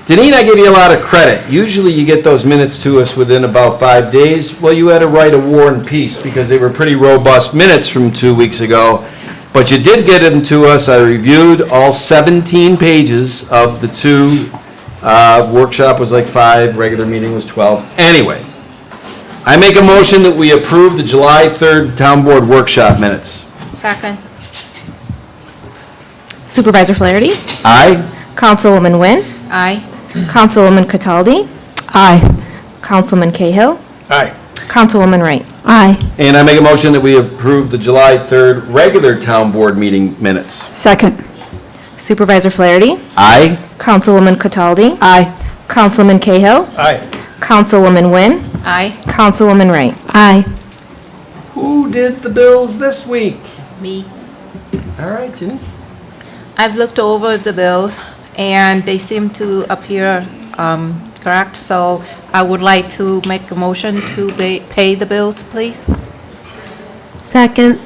Deneen, I give you a lot of credit. Usually you get those minutes to us within about 5 days. Well, you had to write a war and peace because they were pretty robust minutes from 2 weeks ago. But you did get them to us. I reviewed all 17 pages of the 2. Workshop was like 5, regular meeting was 12. Anyway, I make a motion that we approve the July 3rd Town Board Workshop minutes. Second. Supervisor Flaherty? Aye? Councilwoman Wynn? Aye. Councilwoman Cataldi? Aye. Councilman Cahill? Aye. Councilwoman Wright? Aye. And I make a motion that we approve the July 3rd regular Town Board meeting minutes. Second. Supervisor Flaherty? Aye? Councilwoman Cataldi? Aye. Councilman Cahill? Aye. Councilwoman Wynn? Aye. Councilwoman Wright? Aye. Who did the bills this week? Me. All right, Jenny. I've looked over the bills, and they seem to appear correct, so I would like to make a motion to pay the bills, please. Second.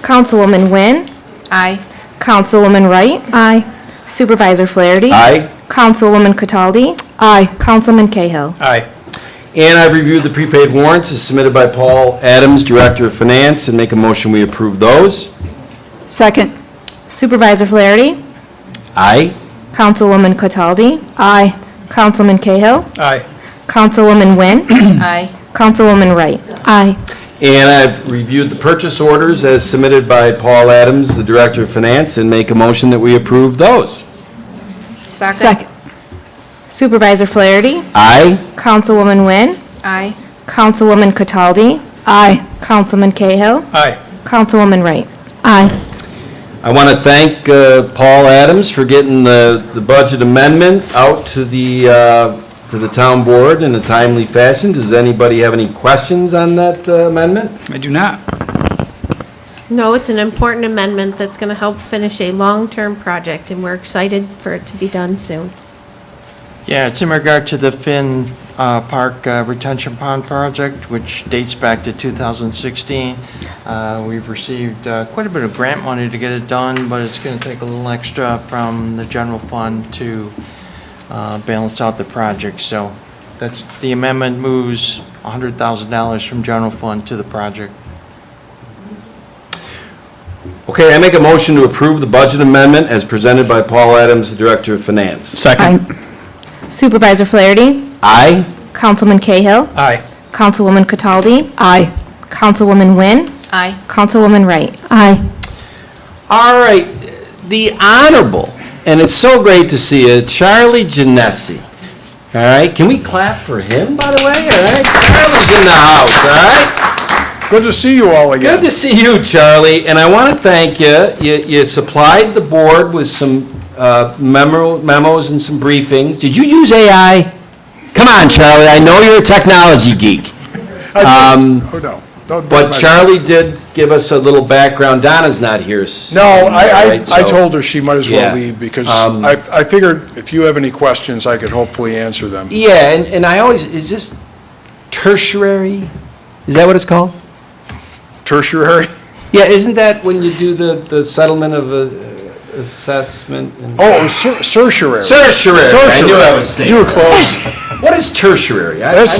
Councilwoman Wynn? Aye. Councilwoman Wright? Aye. Supervisor Flaherty? Aye? Councilwoman Cataldi? Aye. Councilman Cahill? Aye. And I've reviewed the prepaid warrants as submitted by Paul Adams, Director of Finance, and make a motion we approve those. Second. Supervisor Flaherty? Aye? Councilwoman Cataldi? Aye. Councilman Cahill? Aye. Councilwoman Wynn? Aye. Councilwoman Wright? Aye. And I've reviewed the purchase orders as submitted by Paul Adams, the Director of Finance, and make a motion that we approve those. Second. Supervisor Flaherty. Aye. Councilwoman Wynn. Aye. Councilwoman Cataldi. Aye. Councilman Cahill. Aye. Councilwoman Wright. Aye. I want to thank Paul Adams for getting the budget amendment out to the town board in a timely fashion. Does anybody have any questions on that amendment? I do not. No, it's an important amendment that's going to help finish a long-term project, and we're excited for it to be done soon. Yeah, it's in regard to the Finn Park Retention Pond Project, which dates back to 2016. We've received quite a bit of grant money to get it done, but it's going to take a little extra from the general fund to balance out the project. So the amendment moves $100,000 from general fund to the project. Okay, I make a motion to approve the budget amendment as presented by Paul Adams, the Director of Finance. Second. Supervisor Flaherty. Aye. Councilman Cahill. Aye. Councilwoman Cataldi. Aye. Councilwoman Wynn. Aye. Councilwoman Wright. Aye. All right, the Honorable, and it's so great to see you, Charlie Genesi. All right, can we clap for him, by the way? All right, Charlie's in the house, all right? Good to see you all again. Good to see you, Charlie, and I want to thank you. You supplied the board with some memos and some briefings. Did you use AI? Come on, Charlie, I know you're a technology geek. Oh, no. But Charlie did give us a little background. Donna's not here. No, I so- told her she might as Yeah. well leave, because I figured if you have any questions, I could hopefully answer them. Yeah, and I always, is this tertiary? Is that what it's called? Tertiary? Yeah, isn't that when you do the settlement of assessment? and- Oh, certiorari. Certiorari. I knew I was saying You were that. close. What is tertiary? That's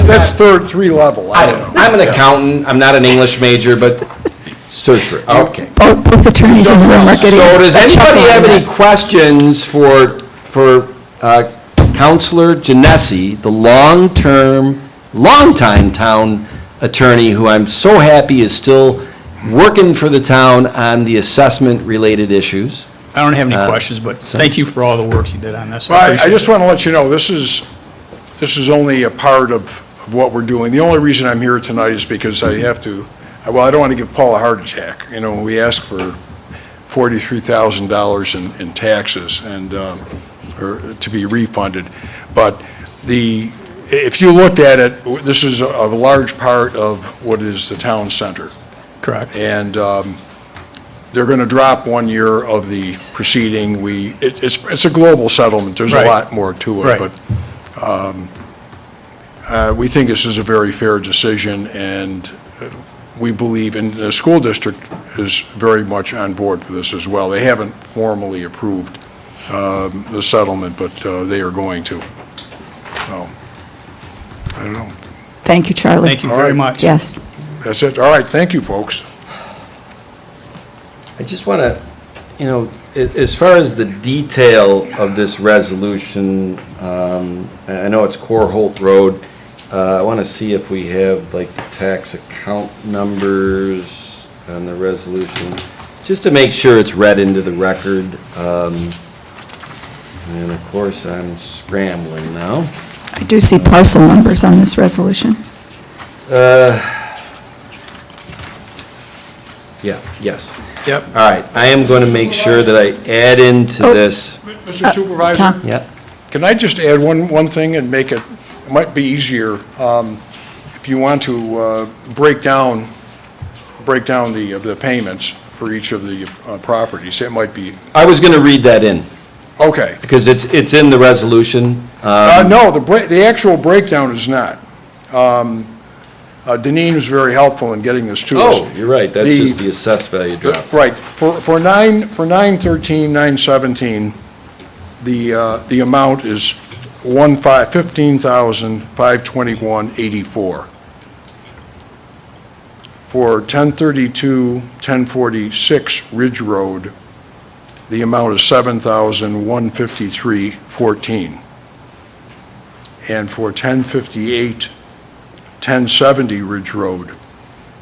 three level. I don't know. I'm an accountant, I'm not an English major, but it's tertiary. Okay. Both attorneys in the room are getting. So does a chuckle anybody have on any that. questions for Counselor Genesi, the longtime town attorney, who I'm so happy is still working for the town on the assessment-related issues? I don't have any questions, but thank you for all the work you did on this. Well, I appreciate just it. want to let you know, this is only a part of what we're doing. The only reason I'm here tonight is because I have to, well, I don't want to give Paul a heart attack. You know, we asked for $43,000 in taxes and, or to be refunded. But if you looked at it, this is a large part of what is the town center. Correct. And they're going to drop 1 year of the proceeding. It's a global settlement. There's a Right. lot more to it. Right. But we think this is a very fair decision, and we believe, and the school district is very much on board for this as well. They haven't formally approved the settlement, but they are going to. So, I don't know. Thank you, Charlie. Thank you very much. Yes. That's it. All right, thank you, folks. I just want to, as far as the detail of this resolution, I know it's Core-Holt Road. I want to see if we have, like, the tax account numbers on the resolution, just to make sure it's read into the record. And of course, I'm scrambling now. I do see parcel numbers on this resolution. Yeah, yes. Yep. All right, I am going to make sure that I add into this. Mr. Supervisor? Tom? Yeah. Can I just add one thing and make it might be easier, if you want to break down the payments for each of the properties, it might be, I was going to read that in, okay. because it's in the resolution. No, the actual breakdown is not. Deneen was very helpful in getting this to us. Oh, you're right, that's just the assessed value drop. Right, for 913, 917, the amount is $15,521.84. For 1032, 1046 Ridge Road, the amount is $7,153.14. And for 1058, 1070 Ridge Road,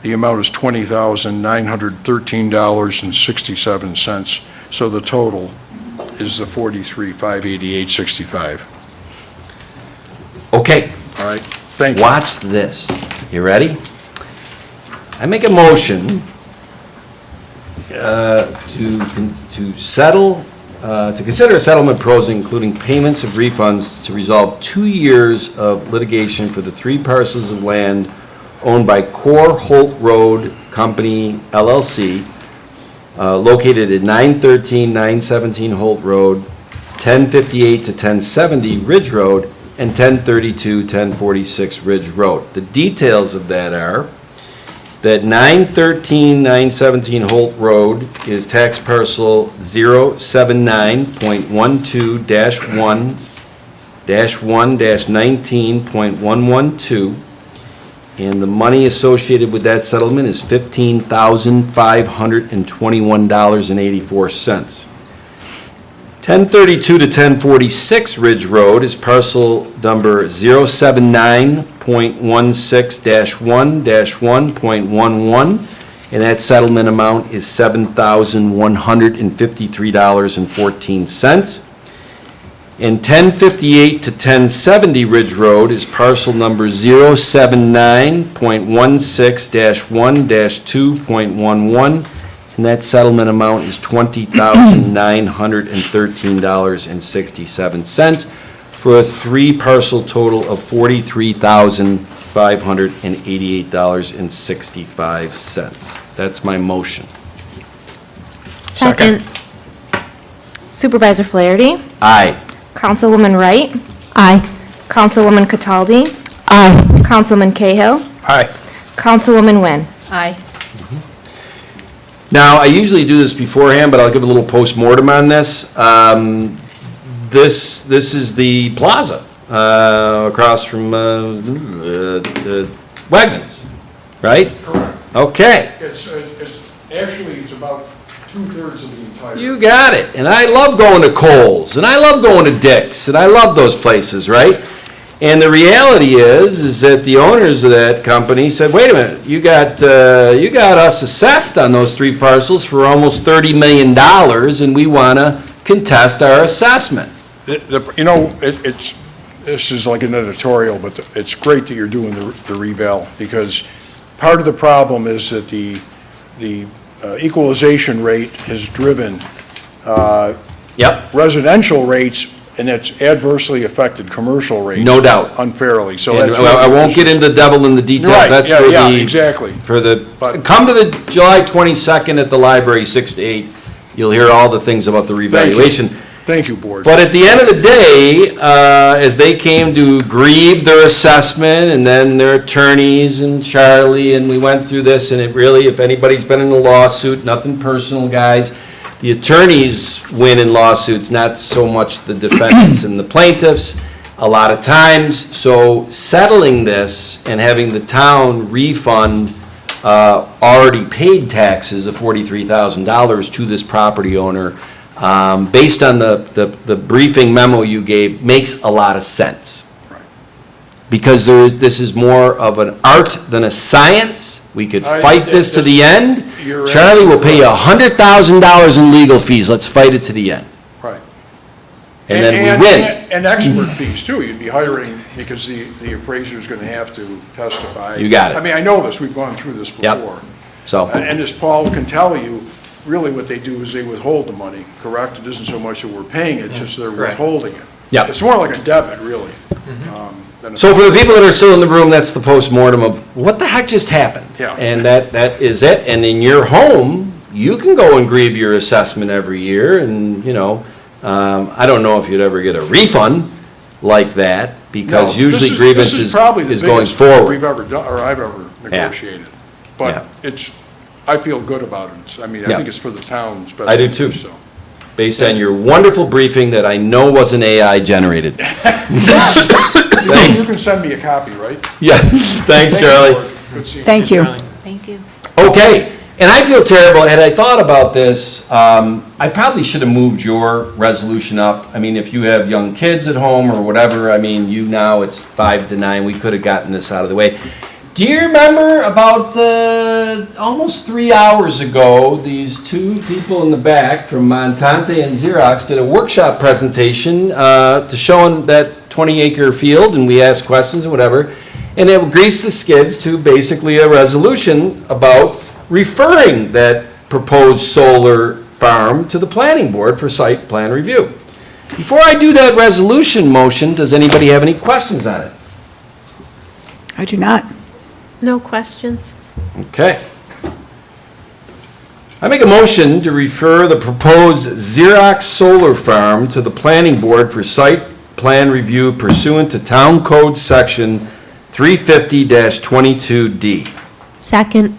The amount is $20,913.67, so the total is the $43,588.65. Okay. All right, thank you. Watch this. You ready? I make a motion to settle, to consider a settlement proposal including payments of refunds to resolve 2 years of litigation for the 3 parcels of land owned by Core Holt Road Company LLC, located at 913, 917 Holt Road, 1058 to 1070 Ridge Road, and 1032, 1046 Ridge Road. The details of that are that 913, 917 Holt Road is tax parcel 079.12-1-1-19.112, and the money associated with that settlement is $15,521.84. 1032 to 1046 Ridge Road is parcel number 079.16-1-1.11, and that settlement amount is $7,153.14. And 1058 to 1070 Ridge Road is parcel number 079.16-1-2.11, and that settlement amount is $20,913.67, for a 3-parcel total of $43,588.65. That's my motion. Second. Supervisor Flaherty. Aye. Councilwoman Wright. Aye. Councilwoman Cataldi. Aye. Councilman Cahill. Aye. Councilwoman Wynn. Aye. Now, I usually do this beforehand, but I'll give a little post-mortem on this. This is the plaza across from Wegmans, right? Correct. Okay. It's about 2/3 of the entire. You got it. And I love going to Kohl's, and I love going to Dick's, and I love those places, right? And the reality is that the owners of that company said, wait a minute, you got us assessed on those 3 parcels for almost $30 million, and we want to contest our assessment. This is like an editorial, but it's great that you're doing the reval, because part of the problem is that the equalization rate has driven residential rates, and it's adversely affected commercial rates. No doubt. Unfairly, so And that's. I won't get into the devil in the details. Right, That's yeah, for yeah, the. exactly. Come to the July 22nd at the library, 6 to 8. You'll hear all the things about the revaluation. Thank you, Board. But at the end of the day, as they came to grieve their assessment, and then their attorneys and Charlie, and we went through this, and it really, if anybody's been in a lawsuit, nothing personal, guys, the attorneys win in lawsuits, not so much the defendants and the plaintiffs, a lot of times. So settling this and having the town refund already paid taxes of $43,000 to this property owner, based on the briefing memo you gave, makes a lot of sense. Because this is more of an art than a science. We could fight this to the end. Charlie will pay you $100,000 in legal fees. Let's fight it to the end. Right. And then we win. And expert fees, too. You'd be hiring, because the appraiser's going to have to testify. You got it. I mean, I know this, we've gone through this Yep. before. So. And as Paul can tell you, really what they do is they withhold the money, correct? It isn't so much that we're paying it, just they're Correct. withholding it. Yep. It's more like a debit, really. than a- So for the people that are still in the room, that's the postmortem of what the heck just happened. Yeah. And that is it. And in your home, you can go and grieve your assessment every year, and, I don't know if you'd ever get a refund like that, because No, usually this grievance is probably the is going biggest one forward. we've ever done, or I've ever Yeah. negotiated. But I feel good about it. I mean, I Yeah. think it's for the town's best I do interest, too. so. Based on your wonderful briefing that I know wasn't AI generated. Thanks. You can send me a copy, right? Yeah, thanks, Charlie. Good seeing you. Thank you. Thank you. Okay, and I feel terrible, had I thought about this, I probably should have moved your resolution up. I mean, if you have young kids at home or whatever, I mean, now it's 5 to 9, we could have gotten this out of the way. Do you remember about almost 3 hours ago, these two people in the back from Montante and Xerox did a workshop presentation to showing that 20-acre field, and we asked questions and whatever, and it greased the skids to basically a resolution about referring that proposed solar farm to the planning board for site plan review. Before I do that resolution motion, does anybody have any questions on it? I do not. No questions? Okay. I make a motion to refer the proposed Xerox solar farm to the planning board for site plan review pursuant to Town Code Section 350-22D. Second.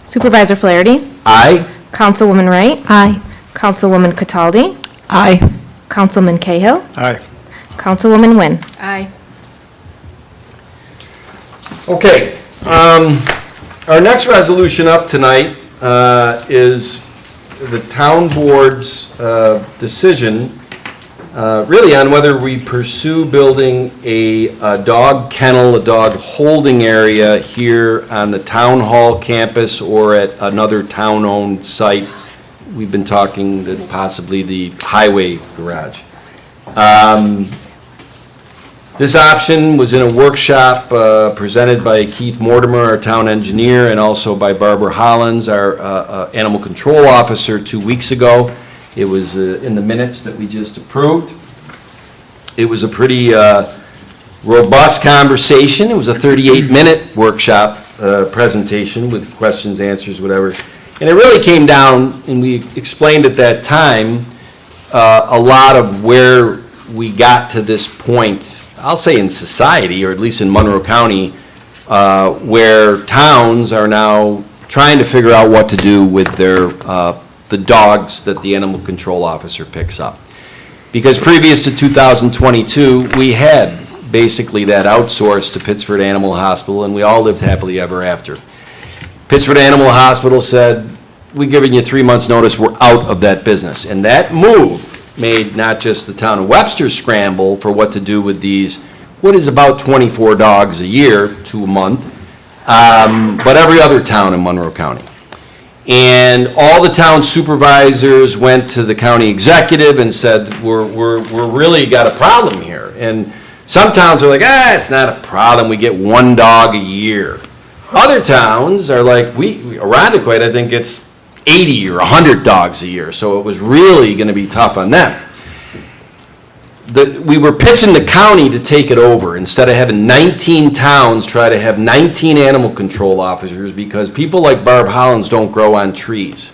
Supervisor Flaherty? Aye. Councilwoman Wright? Aye. Councilwoman Cataldi? Aye. Councilman Cahill? Aye. Councilwoman Wynn? Aye. Okay, our next resolution up tonight is the town board's decision, really on whether we pursue building a dog kennel, a dog holding area here on the town hall campus or at another town-owned site. We've been talking that possibly the highway garage. This option was in a workshop presented by Keith Mortimer, our town engineer, and also by Barbara Hollins, our animal control officer, 2 weeks ago. It was in the minutes that we just approved. It was a pretty robust conversation. It was a 38-minute workshop presentation with questions, answers, whatever. And it really came down, and we explained at that time, a lot of where we got to this point, I'll say in society, or at least in Monroe County, where towns are now trying to figure out what to do with their, the dogs that the animal control officer picks up. Because previous to 2022, we had basically that outsourced to Pittsford Animal Hospital, and we all lived happily ever after. Pittsford Animal Hospital said, we're giving you 3 months' notice, we're out of that business. And that move made not just the town of Webster scramble for what to do with these, what is about 24 dogs a year to a month, but every other town in Monroe County. And all the town supervisors went to the county executive and said, we're really got a problem here. And some towns are like, it's not a problem, we get 1 dog a year. Other towns are like, Irondequoit, I think it's 80 or 100 dogs a year, so it was really going to be tough on them. We were pitching the county to take it over instead of having 19 towns try to have 19 animal control officers, because people like Barb Hollins don't grow on trees.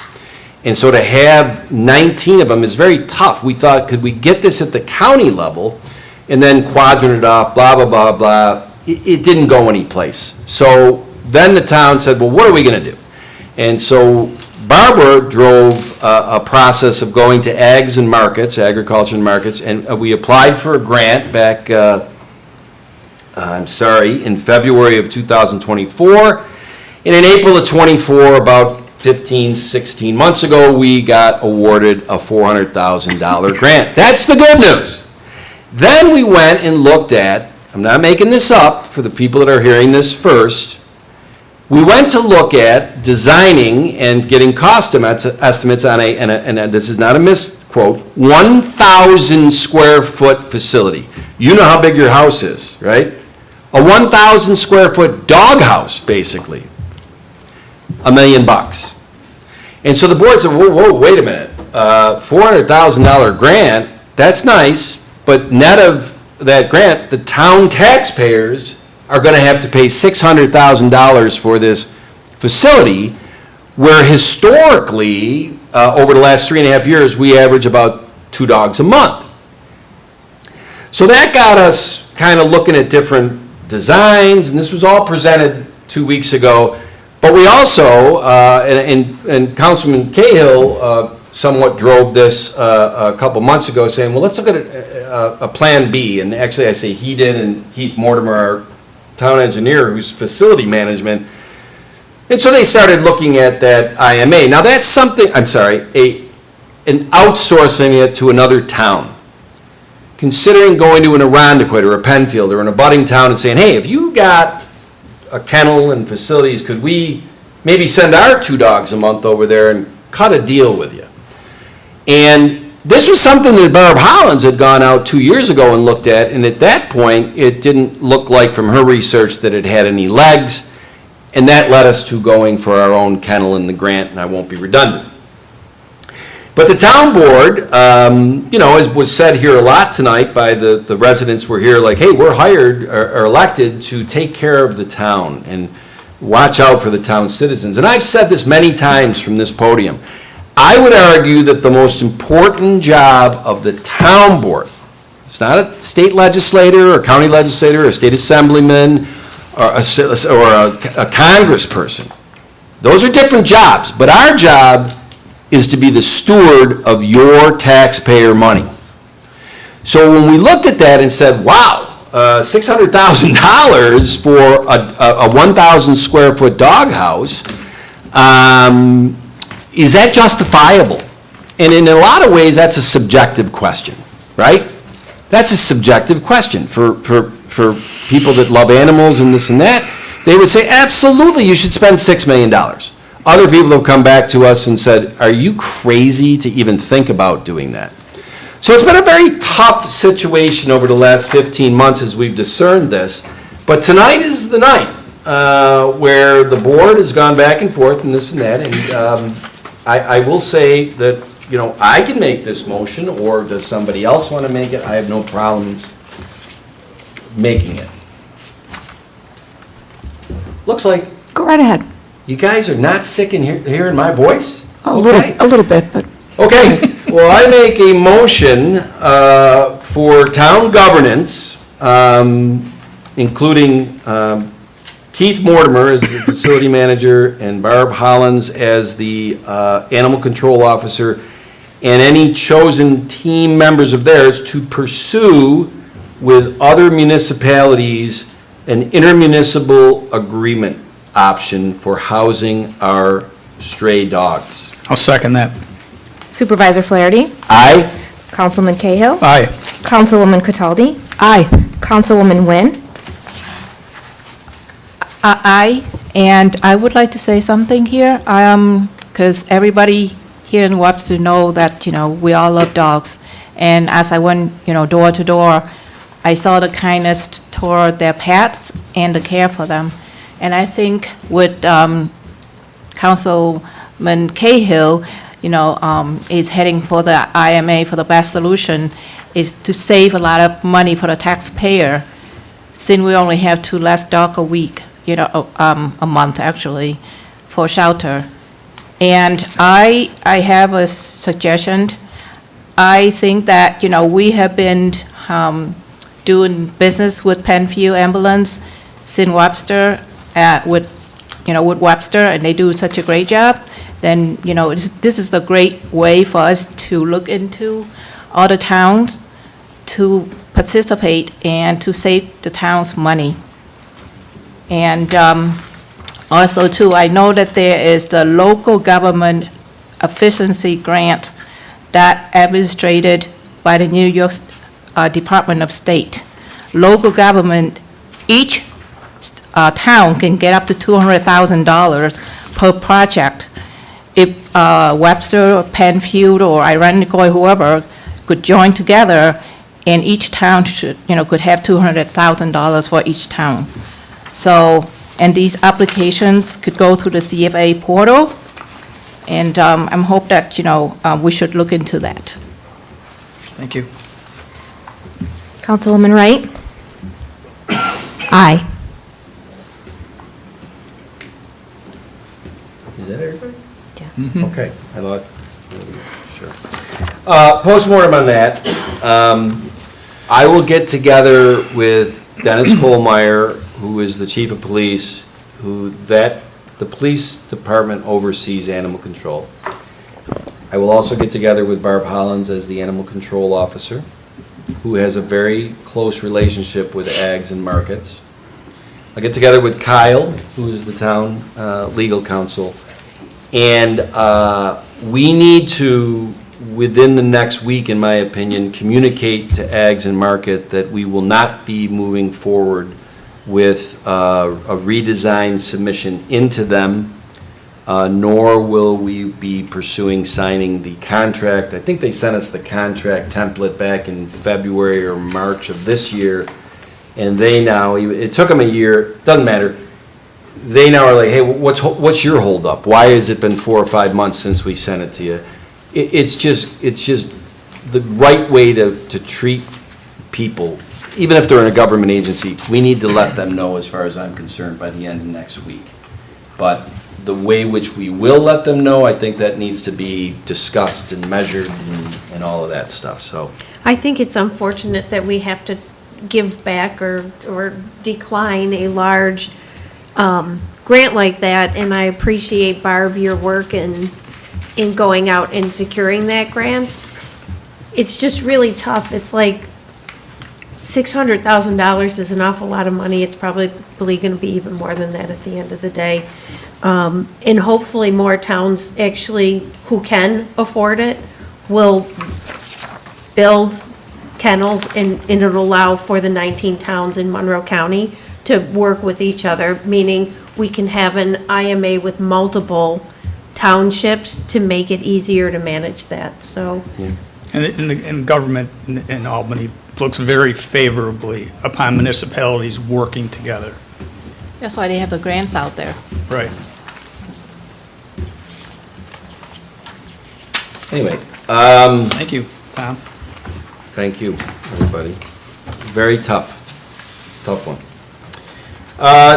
And so to have 19 of them is very tough. We thought, could we get this at the county level and then quadrant it off, blah, blah, blah, blah. It didn't go anyplace. So then the town said, well, what are we going to do? And so Barbara drove a process of going to ags and markets, agriculture and markets, and we applied for a grant back, in February of 2024. And in April of 24, about 15, 16 months ago, we got awarded a $400,000 grant. That's the good news. Then we went and looked at, I'm not making this up for the people that are hearing this first, we went to look at designing and getting cost estimates on and this is not a misquote, 1,000 square foot facility. You know how big your house is, right? A 1,000 square foot dog house, basically. $1 million. And so the board said, whoa, wait a minute. $400,000 grant, that's nice, but net of that grant, the town taxpayers are going to have to pay $600,000 for this facility, where historically, over the last 3.5 years, we average about 2 dogs a month. So that got us kind of looking at different designs, and this was all presented 2 weeks ago. But we also, and Councilman Cahill somewhat drove this a couple months ago, saying, well, let's look at a Plan B. And actually, I say he did, and Keith Mortimer, our town engineer, who's facility management. And so they started looking at that IMA. Now that's something, an outsourcing it to another town. Considering going to an Irondequoit or a Penfield or an abutting town and saying, hey, if you got a kennel and facilities, could we maybe send our 2 dogs a month over there and cut a deal with you? And this was something that Barb Hollins had gone out 2 years ago and looked at, and at that point, it didn't look like from her research that it had any legs, and that led us to going for our own kennel in the grant, and I won't be redundant. But the town board, as was said here a lot tonight by the residents who were here, like, hey, we're hired or elected to take care of the town and watch out for the town's citizens. And I've said this many times from this podium. I would argue that the most important job of the town board, it's not a state legislator or county legislator or a state assemblyman or a congressperson. Those are different jobs, but our job is to be the steward of your taxpayer money. So when we looked at that and said, wow, $600,000 for a 1,000 square foot doghouse, is that justifiable? And in a lot of ways, that's a subjective question, right? That's a subjective question for people that love animals and this and that. They would say, absolutely, you should spend $6 million. Other people have come back to us and said, are you crazy to even think about doing that? So it's been a very tough situation over the last 15 months as we've discerned this. But tonight is the night where the board has gone back and forth and this and that. And I will say that, I can make this motion, or does somebody else want to make it? I have no problems making it. Looks like Go right ahead. you guys are not sick in hearing my voice? A Okay. little bit, but. Okay, well, I make a motion for town governance, including Keith Mortimer as the facility manager and Barb Hollins as the animal control officer, and any chosen team members of theirs to pursue with other municipalities an intermunicipal agreement option for housing our stray dogs. I'll second that. Supervisor Flaherty? Aye. Councilman Cahill? Aye. Councilwoman Cataldi? Aye. Councilwoman Nguyen? Aye, and I would like to say something here, because everybody here in Webster know that, we all love dogs. And as I went, door to door, I saw the kindness toward their pets and the care for them. And I think with Councilman Cahill, is heading for the IMA for the best solution, is to save a lot of money for the taxpayer, since we only have 2 less dogs a week, a month actually, for shelter. And I have a suggestion. I think that, we have been doing business with Penfield Ambulance since Webster, with Webster, and they do such a great job. Then, this is a great way for us to look into other towns to participate and to save the town's money. And also, too, I know that there is the local government efficiency grant that administrated by the New York Department of State. Local government, each town can get up to $200,000 per project. If Webster or Penfield or Irondequoit, whoever, could join together, and each town could have $200,000 for each town. So, and these applications could go through the CFA portal, and I'm hope that, we should look into that. Thank you. Councilwoman Wright? Aye. Is that everybody? Yeah. Okay, I thought, sure. Postmortem on that, I will get together with Dennis Kohlmeyer, who is the chief of police, the police department oversees animal control. I will also get together with Barb Hollins as the animal control officer, who has a very close relationship with Ags and Markets. I'll get together with Kyle, who is the town legal counsel, and we need to, within the next week, in my opinion, communicate to Ags and Market that we will not be moving forward with a redesigned submission into them, nor will we be pursuing signing the contract. I think they sent us the contract template back in February or March of this year, and they now, it took them a year, doesn't matter, they now are like, hey, what's your holdup? Why has it been 4 or 5 months since we sent it to you? It's just the right way to treat people, even if they're in a government agency. We need to let them know, as far as I'm concerned, by the end of next week. But the way which we will let them know, I think that needs to be discussed and measured and all of that stuff, so. I think it's unfortunate that we have to give back or decline a large grant like that, and I appreciate, Barb, your work in going out and securing that grant. It's just really tough. It's like $600,000 is an awful lot of money. It's probably going to be even more than that at the end of the day. And hopefully more towns actually, who can afford it, will build kennels, and it'll allow for the 19 towns in Monroe County to work with each other, meaning we can have an IMA with multiple townships to make it easier to manage that, so. And government in Albany looks very favorably upon municipalities working together. That's why they have the grants out there. Right. Anyway. Thank you, Tom. Thank you, everybody. Very tough one.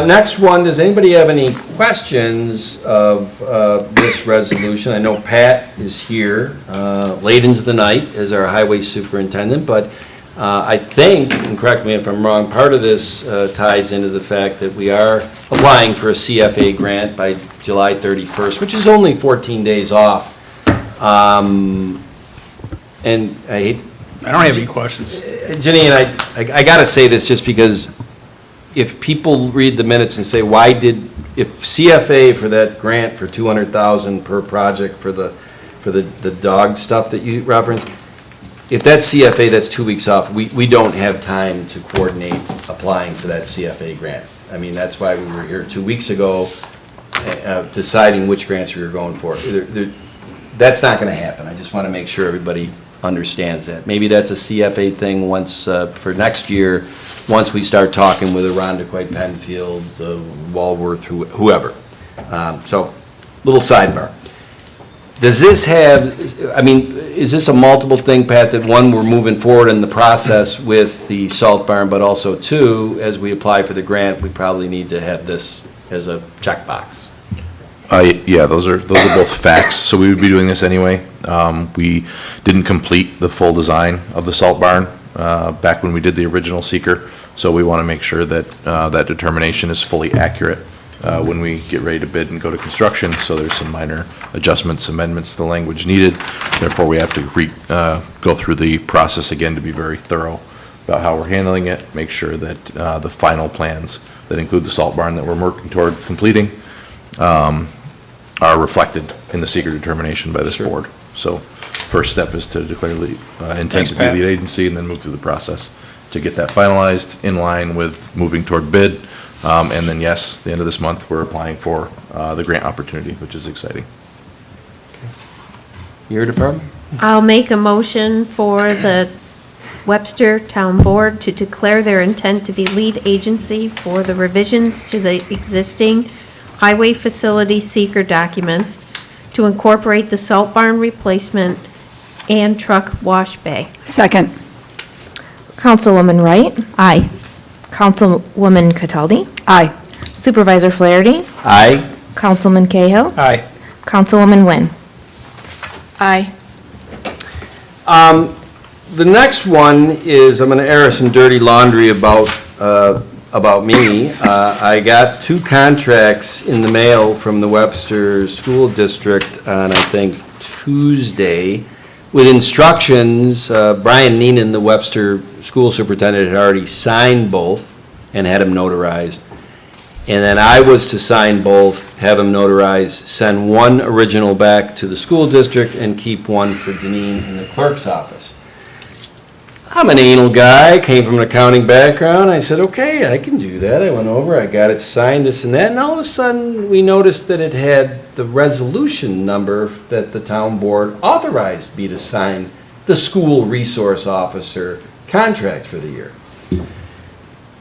Next one, does anybody have any questions of this resolution? I know Pat is here late into the night as our highway superintendent, but I think, and correct me if I'm wrong, part of this ties into the fact that we are applying for a CFA grant by July 31st, which is only 14 days off. And I don't have any questions. Jenny, and I gotta say this just because if people read the minutes and say, if CFA for that grant for $200,000 per project for the dog stuff that you referenced, if that's CFA, that's 2 weeks off, we don't have time to coordinate applying for that CFA grant. I mean, that's why we were here 2 weeks ago, deciding which grants we were going for. That's not gonna happen. I just wanna make sure everybody understands that. Maybe that's a CFA thing once, for next year, once we start talking with Arundequoit, Penfield, Walworth, whoever. So, little sidebar. Does this have, is this a multiple thing, Pat, that one, we're moving forward in the process with the salt barn, but also two, as we apply for the grant, we probably need to have this as a checkbox? Yeah, those are both facts, so we would be doing this anyway. We didn't complete the full design of the salt barn back when we did the original seeker, so we want to make sure that that determination is fully accurate when we get ready to bid and go to construction, so there's some minor adjustments, amendments to the language needed. Therefore, we have to go through the process again to be very thorough about how we're handling it, make sure that the final plans that include the salt barn that we're working toward completing are reflected in the seeker determination by this board. So first step is to declare the intent to be lead agency and then move through the process to get that finalized in line with moving toward bid. And then, yes, the end of this month, we're applying for the grant opportunity, which is exciting. Your department? I'll make a motion for the Webster Town Board to declare their intent to be lead agency for the revisions to the existing highway facility seeker documents to incorporate the salt barn replacement and truck wash bay. Second. Councilwoman Wright? Aye. Councilwoman Cataldi? Aye. Supervisor Flaherty? Aye. Councilman Cahill? Aye. Councilwoman Wynn? Aye. The next one is, I'm gonna air some dirty laundry about me. I got 2 contracts in the mail from the Webster School District on, I think, Tuesday, with instructions. Brian Neenan, the Webster School Superintendent, had already signed both and had them notarized. And then I was to sign both, have them notarized, send one original back to the school district, and keep one for Deneen in the clerk's office. I'm an anal guy, came from an accounting background. I said, okay, I can do that. I went over, I got it signed, this and that, and all of a sudden, we noticed that it had the resolution number that the town board authorized me to sign the school resource officer contract for the year.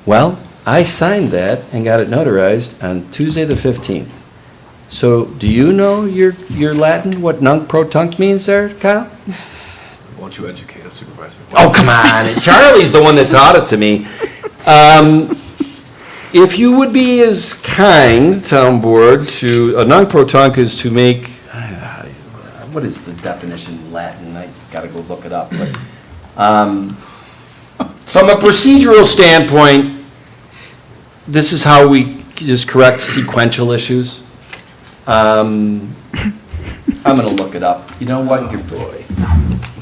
Well, I signed that and got it notarized on Tuesday the 15th. So, do you know your Latin, what nunc pro tunc means there, Kyle? Won't you educate us, Supervisor? Oh, come on. Charlie's the one that taught it to me. If you would be as kind, town board, to, a nunc pro tunc is to make, what is the definition in Latin? I gotta go look it up, but, from a procedural standpoint, this is how we just correct sequential issues. I'm gonna look it up. You know what, your boy.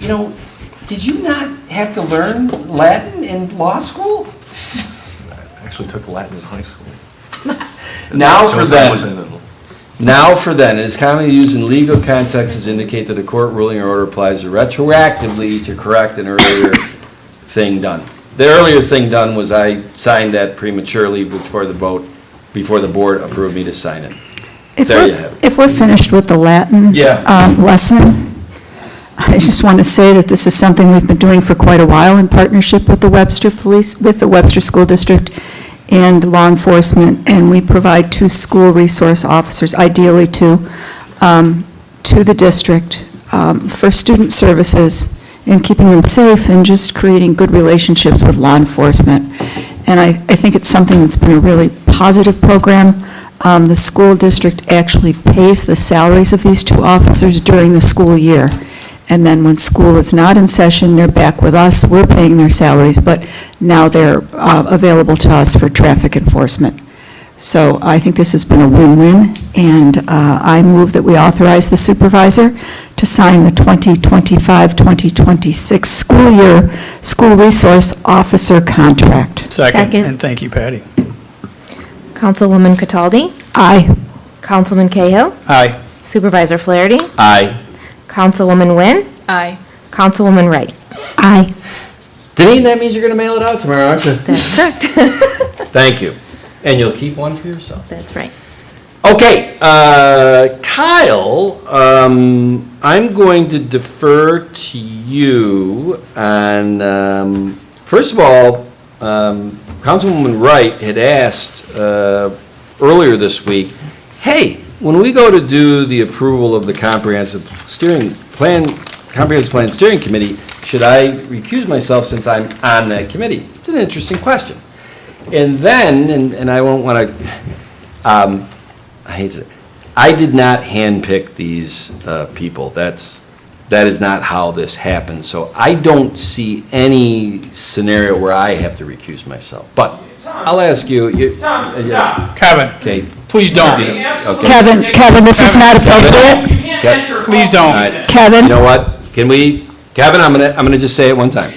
You know, did you not have to learn Latin in law school? I actually took Latin in high school. Now So for that then. wasn't- Now for then, it is commonly used in legal contexts to indicate that a court ruling or order applies retroactively to correct an earlier thing done. The earlier thing done was I signed that prematurely before the board approved me to sign it. There you have it. If we're finished with the Latin Yeah. lesson, I just want to say that this is something we've been doing for quite a while in partnership with the Webster Police, with the Webster School District and law enforcement, and we provide 2 school resource officers, ideally 2, to the district for student services and keeping them safe and just creating good relationships with law enforcement. And I think it's something that's been a really positive program. The school district actually pays the salaries of these 2 officers during the school year. And then when school is not in session, they're back with us, we're paying their salaries, but now they're available to us for traffic enforcement. So I think this has been a win-win, and I move that we authorize the supervisor to sign the 2025-2026 school year school resource officer contract. Second, and thank you, Patty. Councilwoman Cataldi? Aye. Councilman Cahill? Aye. Supervisor Flaherty? Aye. Councilwoman Wynn? Aye. Councilwoman Wright? Aye. Deneen, that means you're gonna mail it out tomorrow, aren't you? That's correct. Thank you. And you'll keep one for yourself. That's right. Okay, Kyle, I'm going to defer to you on, first of all, Councilwoman Wright had asked earlier this week, hey, when we go to do the approval of the comprehensive plan steering committee, should I recuse myself since I'm on that committee? It's an interesting question. And then, and I won't want to, I hate to, I did not handpick these people. That is not how this happened. So I don't see any scenario where I have to recuse myself. But I'll ask you. Tom, stop. Kevin, okay, please don't. Okay. Kevin, this is not appropriate. Please don't. All right. Kevin? You know what? Can we, Kevin, I'm gonna just say it one time.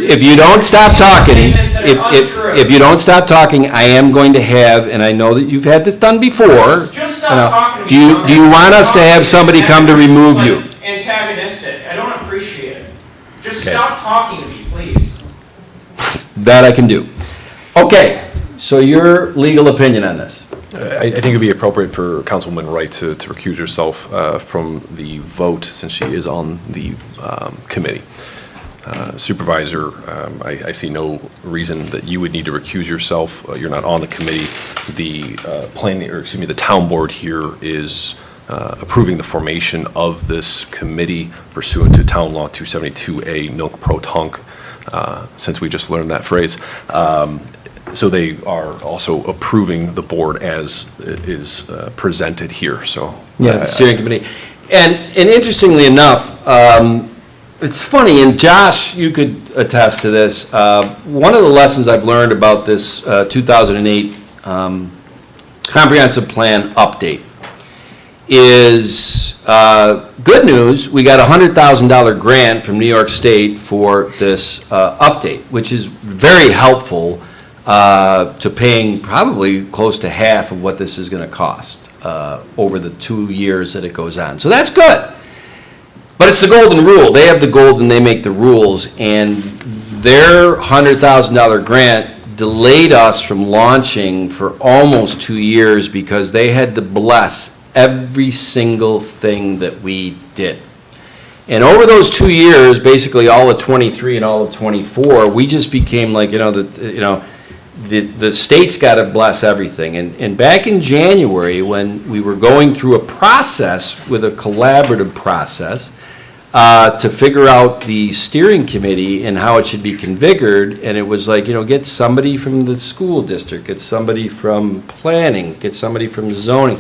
If you don't stop talking, if you don't stop talking, I am going to have, and I know that you've had this done before. Just stop talking to me. Do you want us to have somebody come to remove you? Antagonistic. I don't appreciate it. Just Okay. stop talking to me, please. That I can do. Okay, so your legal opinion on this? I think it'd be appropriate for Councilwoman Wright to recuse herself from the vote since she is on the committee. Supervisor, I see no reason that you would need to recuse yourself. You're not on the committee. The the town board here is approving the formation of this committee pursuant to Town Law 272A, nunc pro tunc, since we just learned that phrase. So they are also approving the board as it is presented here, so. Yeah, the steering committee. And interestingly enough, it's funny, and Josh, you could attest to this, one of the lessons I've learned about this 2008 comprehensive plan update is, good news, we got a $100,000 grant from New York State for this update, which is very helpful to paying probably close to half of what this is going to cost over the 2 years that it goes on. So that's good. But it's the golden rule. They have the gold and they make the rules. And their $100,000 grant delayed us from launching for almost 2 years because they had to bless every single thing that we did. And over those 2 years, basically all of '23 and all of '24, we just became like, the state's got to bless everything. And back in January, when we were going through a process with a collaborative process to figure out the steering committee and how it should be configured, and it was like, get somebody from the school district, get somebody from planning, get somebody from zoning.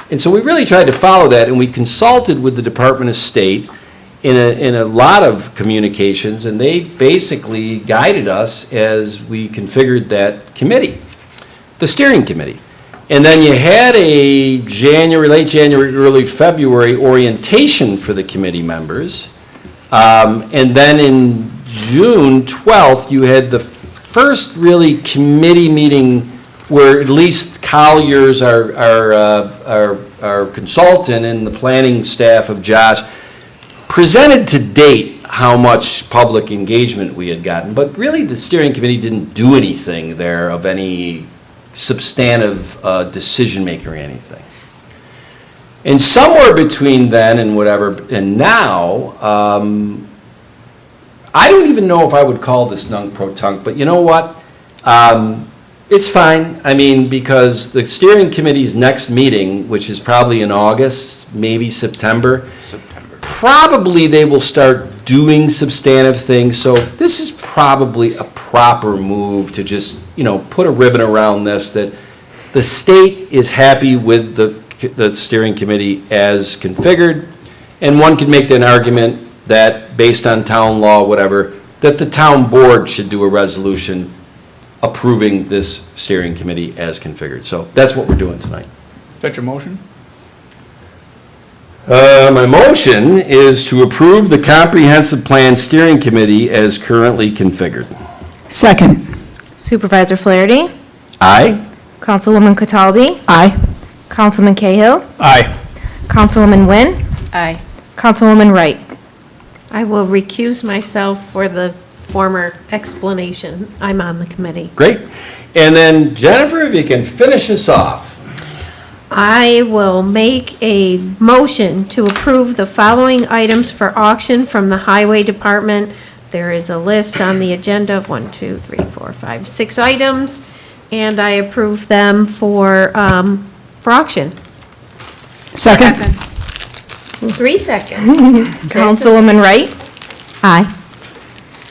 And so we really tried to follow that, and we consulted with the Department of State in a lot of communications, and they basically guided us as we configured that committee, the steering committee. And then you had a late January, early February orientation for the committee members. And then in June 12th, you had the first really committee meeting where at least Collier's, our consultant, and the planning staff of Josh presented to date how much public engagement we had gotten, but really the steering committee didn't do anything there of any substantive decision-making or anything. And somewhere between then and and now, I don't even know if I would call this nunc-pro-tunc, but you know what? It's fine. I mean, because the steering committee's next meeting, which is probably in August, maybe September, probably they will start doing substantive things. So this is probably a proper move to just, put a ribbon around this, that the state is happy with the steering committee as configured, and one could make an argument that based on town law, whatever, that the town board should do a resolution approving this steering committee as configured. So that's what we're doing tonight. Is that your motion? My motion is to approve the comprehensive plan steering committee as currently configured. Second. Supervisor Flaherty? Aye? Councilwoman Cataldi? Aye. Councilman Cahill? Aye. Councilwoman Wynn? Aye. Councilwoman Wright? I will recuse myself for the former explanation. I'm on the committee. Great. And then Jennifer, if you can finish us off. I will make a motion to approve the following items for auction from the Highway Department. There is a list on the agenda of 6 items, and I approve them for auction. Second. 3 seconds. Councilwoman Wright? Aye.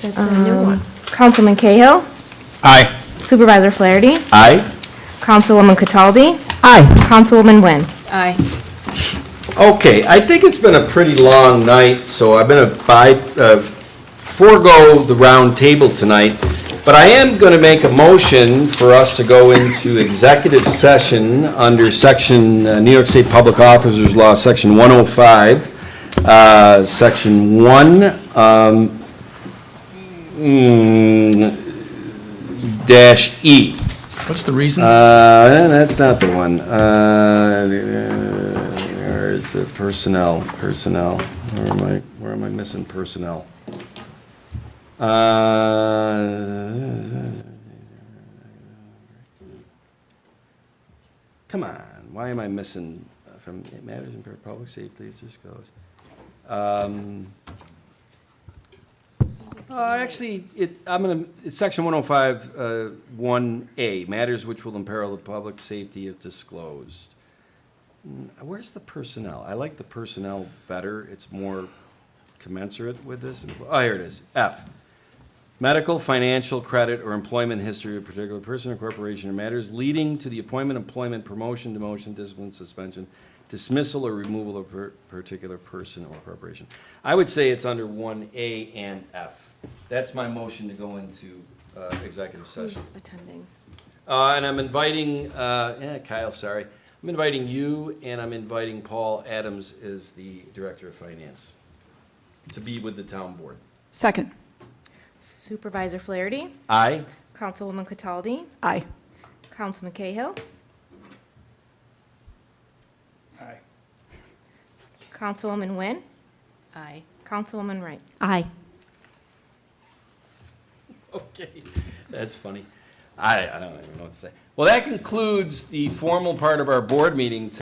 That's a new one. Councilman Cahill? Aye. Supervisor Flaherty? Aye? Councilwoman Cataldi? Aye. Councilwoman Wynn? Aye. Okay, I think it's been a pretty long night, so I'm going to forego the round table tonight, but I am going to make a motion for us to go into executive session under Section, New York State Public Officers Law, Section 105, Section 1, dash E. What's the reason? That's not the one. Where is the personnel? Where am I missing personnel? Come on, why am I missing from matters in public safety? It just goes. Actually, it's Section 105, 1A, matters which will imperil the public safety if disclosed. Where's the personnel? I like the personnel better. It's more commensurate with this. Oh, here it is. F. Medical, financial, credit, or employment history of a particular person or corporation or matters leading to the appointment, employment, promotion, demotion, discipline, suspension, dismissal, or removal of a particular person or corporation. I would say it's under 1A and F. That's my motion to go into executive session. Who's attending? And I'm inviting, Kyle, sorry. I'm inviting you, and I'm inviting Paul Adams as the Director of Finance to be with the town board. Second. Supervisor Flaherty? Aye? Councilwoman Cataldi? Aye. Councilman Cahill? Aye. Councilwoman Wynn? Aye. Councilwoman Wright? Aye. Okay, that's funny. I don't even know what to say. Well, that concludes the formal part of our board meeting